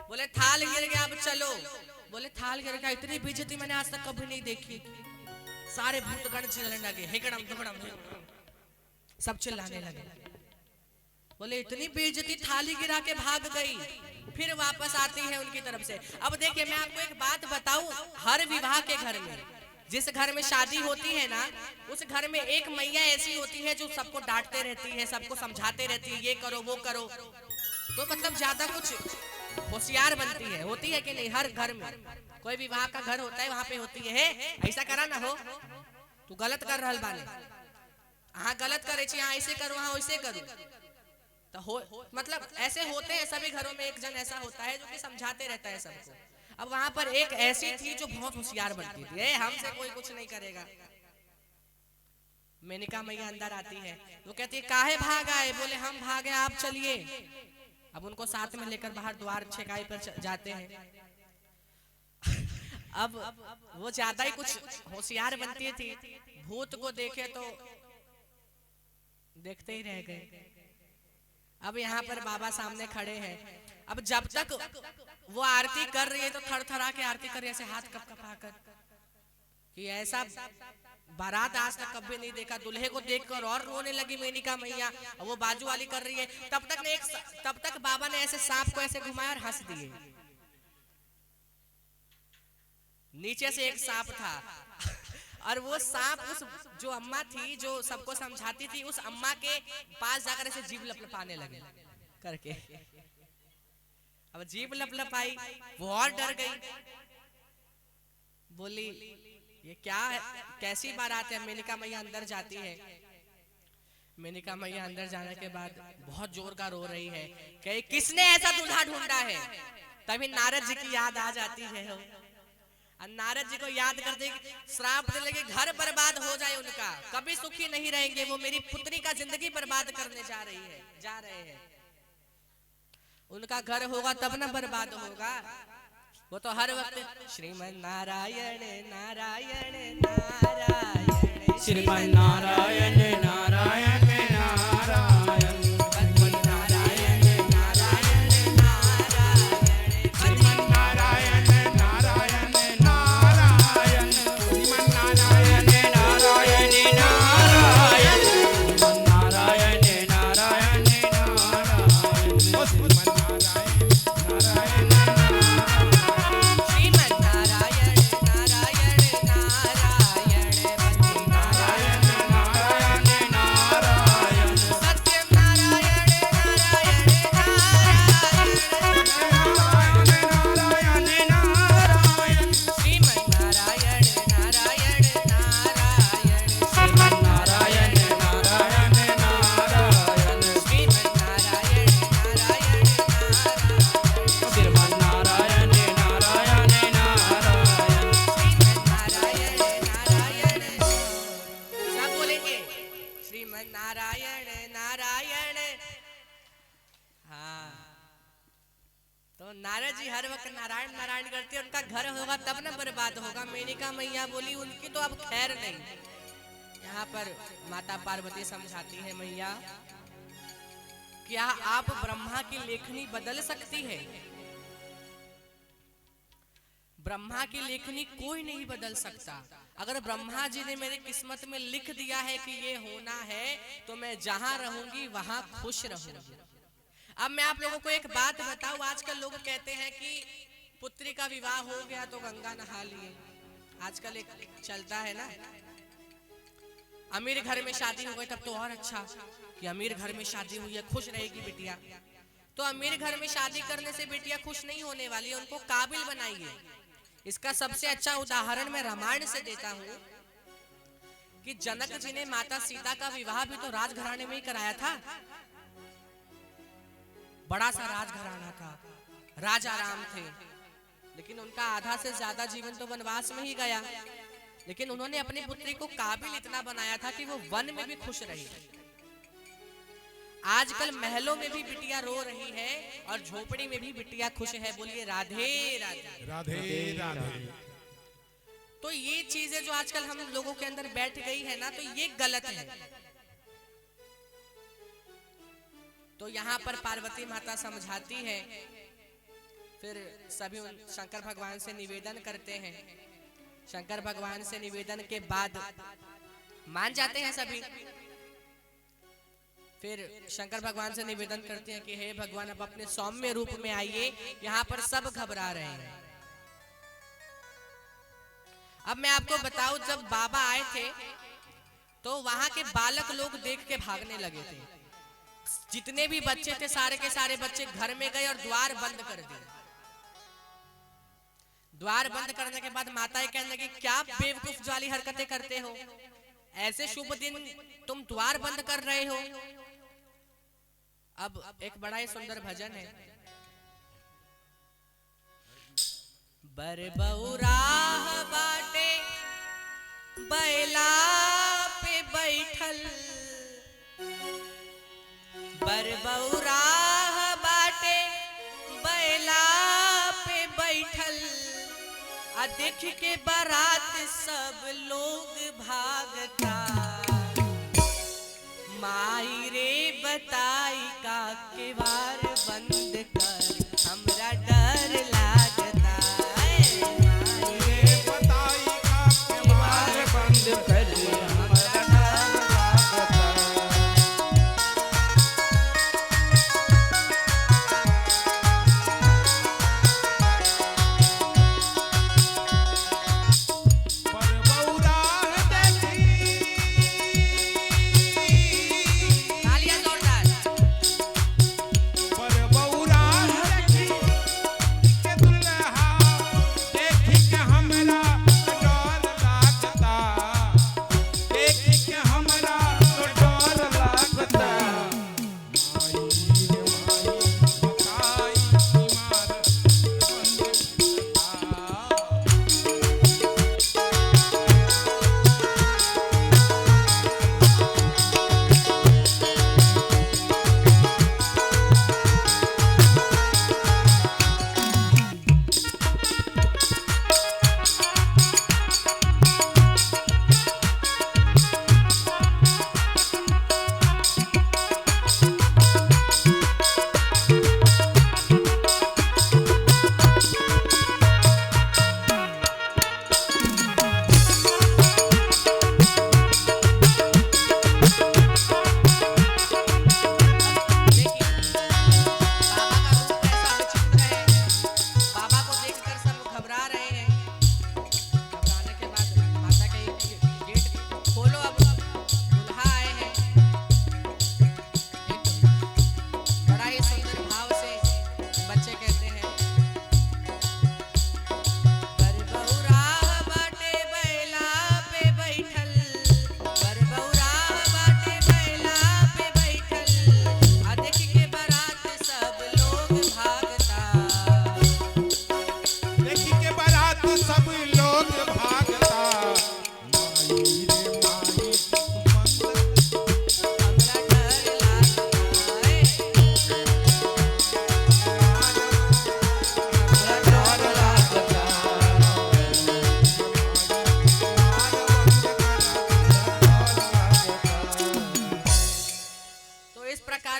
A: बोले थाल गिर गया अब चलो। बोले थाल गिर गया, इतनी बेइज्जती मैंने आज तक कभी नहीं देखी। सारे भूतगण चिल्लाने लगे, हिकड़म दुकड़म सब चिल्लाने लगे। बोले इतनी बेइज्जती, थाली गिरा के भाग गई, फिर वापस आती है उनकी तरफ से। अब देखिए मैं आपको एक बात बताऊं, हर विवाह के घर में जिस घर में शादी होती है ना, उस घर में एक मैया ऐसी होती है जो सबको डांटते रहती है, सबको समझाते रहती है, ये करो वो करो, तो मतलब ज्यादा कुछ होशियार बनती है। होती है कि नहीं? हर घर में कोई विवाह का घर होता है, वहां पे होती है ऐसा करा ना हो, तू गलत कर रहल बाने, हाँ गलत करे छी, हाँ ऐसे करो, हाँ वैसे करो, तो हो मतलब ऐसे होते हैं सभी घरों में। एक जन ऐसा होता है जो कि समझाते रहता है सबको। अब वहां पर एक ऐसी थी जो बहुत होशियार बनती थी, हमसे कोई कुछ नहीं करेगा। मेनिका मैया अंदर आती है, वो कहती है काहे भाग आए? बोले हम भागे, आप चलिए। अब उनको साथ में लेकर बाहर द्वार छेकाई पर जाते हैं। अब वो ज्यादा ही कुछ होशियार बनती थी, भूत को देखे तो देखते ही रह गए। अब यहाँ पर बाबा सामने खड़े हैं। अब जब तक वो आरती कर रही है तो थरथरा के आरती कर रही है, ऐसे हाथ कपकपा कर, कि ऐसा बारात आज तक कभी नहीं देखा। दूल्हे को देखकर और रोने लगी मेनिका मैया, वो बाजू वाली कर रही है। तब तक बाबा ने ऐसे सांप को ऐसे घुमाया और हंस दिए। नीचे से एक सांप था और वो सांप उस जो अम्मा थी जो सबको समझाती थी, उस अम्मा के पास जाकर ऐसे जीभ लपलपाने लगे करके। अब जीभ लपलपाई, वो और डर गई, बोली ये क्या है, कैसी बारात है? मेनिका मैया अंदर जाती है। मेनिका मैया अंदर जाने के बाद बहुत जोर का रो रही है कि किसने ऐसा दूल्हा ढूंढा है। तभी नारद जी की याद आ जाती है। नारद जी को याद करते श्राप देने लगे, घर बर्बाद हो जाए उनका, कभी सुखी नहीं रहेंगे, वो मेरी पुत्री का जिंदगी बर्बाद करने जा रहे हैं। उनका घर होगा तब ना बर्बाद होगा। वो तो हर वक्त श्रीमन नारायण नारायण नारायण,
C: श्रीमन नारायण नारायण नारायण, श्रीमन नारायण नारायण नारायण,
B: श्रीमन नारायण नारायण नारायण, श्रीमन नारायण
C: नारायण नारायण, नारायण
A: श्रीमन नारायण नारायण। हाँ, तो नारद जी हर वक्त नारायण नारायण करते, उनका घर होगा तब ना बर्बाद होगा। मेनका मैया बोली उनकी तो अब खैर नहीं। यहाँ पर माता पार्वती समझाती है, मैया क्या आप ब्रह्मा की लेखनी बदल सकती है? ब्रह्मा की लेखनी कोई नहीं बदल सकता। अगर ब्रह्मा जी ने मेरी किस्मत में लिख दिया है कि ये होना है, तो मैं जहां रहूंगी वहां खुश रहूंगी। अब मैं आप लोगों को एक बात बताऊं, आजकल लोग कहते हैं कि पुत्री का विवाह हो गया तो गंगा नहा लिए। आजकल एक चलता है ना, अमीर घर में शादी हो गई तब तो और अच्छा कि अमीर घर में शादी हुई है, खुश रहेगी बिटिया। तो अमीर घर में शादी करने से बिटिया खुश नहीं होने वाली है, उनको काबिल बनाइए। इसका सबसे अच्छा उदाहरण मैं रामायण से देता हूँ कि जनक जी ने माता सीता का विवाह भी तो राजघराने में ही कराया था। बड़ा सा राजघराना था, राजा राम थे, लेकिन उनका आधा से ज्यादा जीवन तो वनवास में ही गया। लेकिन उन्होंने अपनी पुत्री को काबिल इतना बनाया था कि वो वन में भी खुश रही। आजकल महलों में भी बिटिया रो रही है और झोपड़ी में भी बिटिया खुश है। बोलिए राधे राधे
B: राधे राधे।
A: तो ये चीजें जो आजकल हम लोगों के अंदर बैठ गई है ना, तो ये गलत है। तो यहाँ पर पार्वती माता समझाती है, फिर सभी शंकर भगवान से निवेदन करते हैं। शंकर भगवान से निवेदन के बाद मान जाते हैं सभी। फिर शंकर भगवान से निवेदन करते हैं कि हे भगवान, अब अपने सौम्य रूप में आइए, यहाँ पर सब घबरा रहे हैं। अब मैं आपको बताऊं, जब बाबा आए थे तो वहां के बालक लोग देख के भागने लगे थे। जितने भी बच्चे थे सारे के सारे बच्चे घर में गए और द्वार बंद कर दिए। द्वार बंद करने के बाद माताएं कहने लगी, क्या बेवकूफ वाली हरकतें करते हो, ऐसे शुभ दिन तुम द्वार बंद कर रहे हो। अब एक बड़ा ही सुंदर भजन है, बरबौरा बाटे बैला पे बैठल, बरबौरा बाटे बैला पे बैठल, आ देख के बारात सब लोग भागता, माई रे बताई का केवार बंद कर, हमरा डर लागता, माई रे
B: बताई का केवार बंद कर, हमरा डर लागता। बरबौरा देखी,
A: तालियां जोरदार।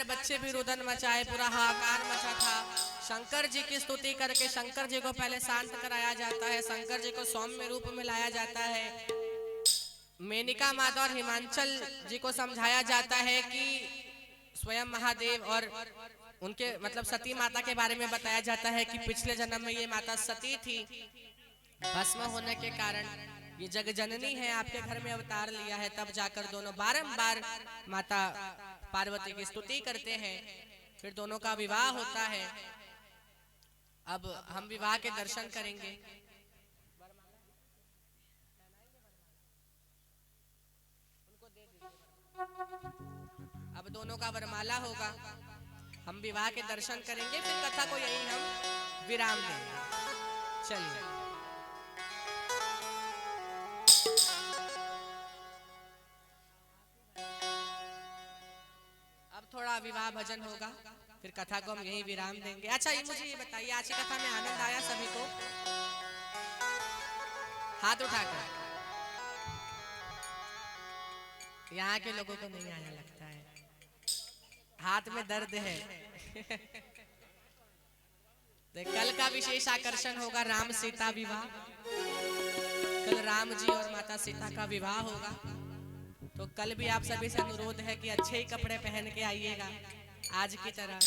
A: बच्चे भी रुदन मचाए, पूरा हाहाकार मचा था। शंकर जी की स्तुति करके शंकर जी को पहले शांत कराया जाता है, शंकर जी को सौम्य रूप में लाया जाता है। मेनका माता और हिमांचल जी को समझाया जाता है कि स्वयं महादेव और उनके मतलब सती माता के बारे में बताया जाता है कि पिछले जन्म में ये माता सती थी, भस्म होने के कारण ये जग जननी है, आपके घर में अवतार लिया है। तब जाकर दोनों बारंबार माता पार्वती की स्तुति करते हैं, फिर दोनों का विवाह होता है। अब हम विवाह के दर्शन करेंगे। अब दोनों का वरमाला होगा, हम विवाह के दर्शन करेंगे, फिर कथा को यही हम विराम देंगे। चलिए अब थोड़ा विवाह भजन होगा, फिर कथा को हम यही विराम देंगे। अच्छा ये मुझे ये बताइए, आज की कथा में आनंद आया सभी को? हाथ उठाकर। यहाँ के लोगों को नहीं आया लगता है, हाथ में दर्द है। तो कल का विशेष आकर्षण होगा राम सीता विवाह। कल राम जी और माता सीता का विवाह होगा, तो कल भी आप सभी से अनुरोध है कि अच्छे ही कपड़े पहन के आइएगा आज की तरह।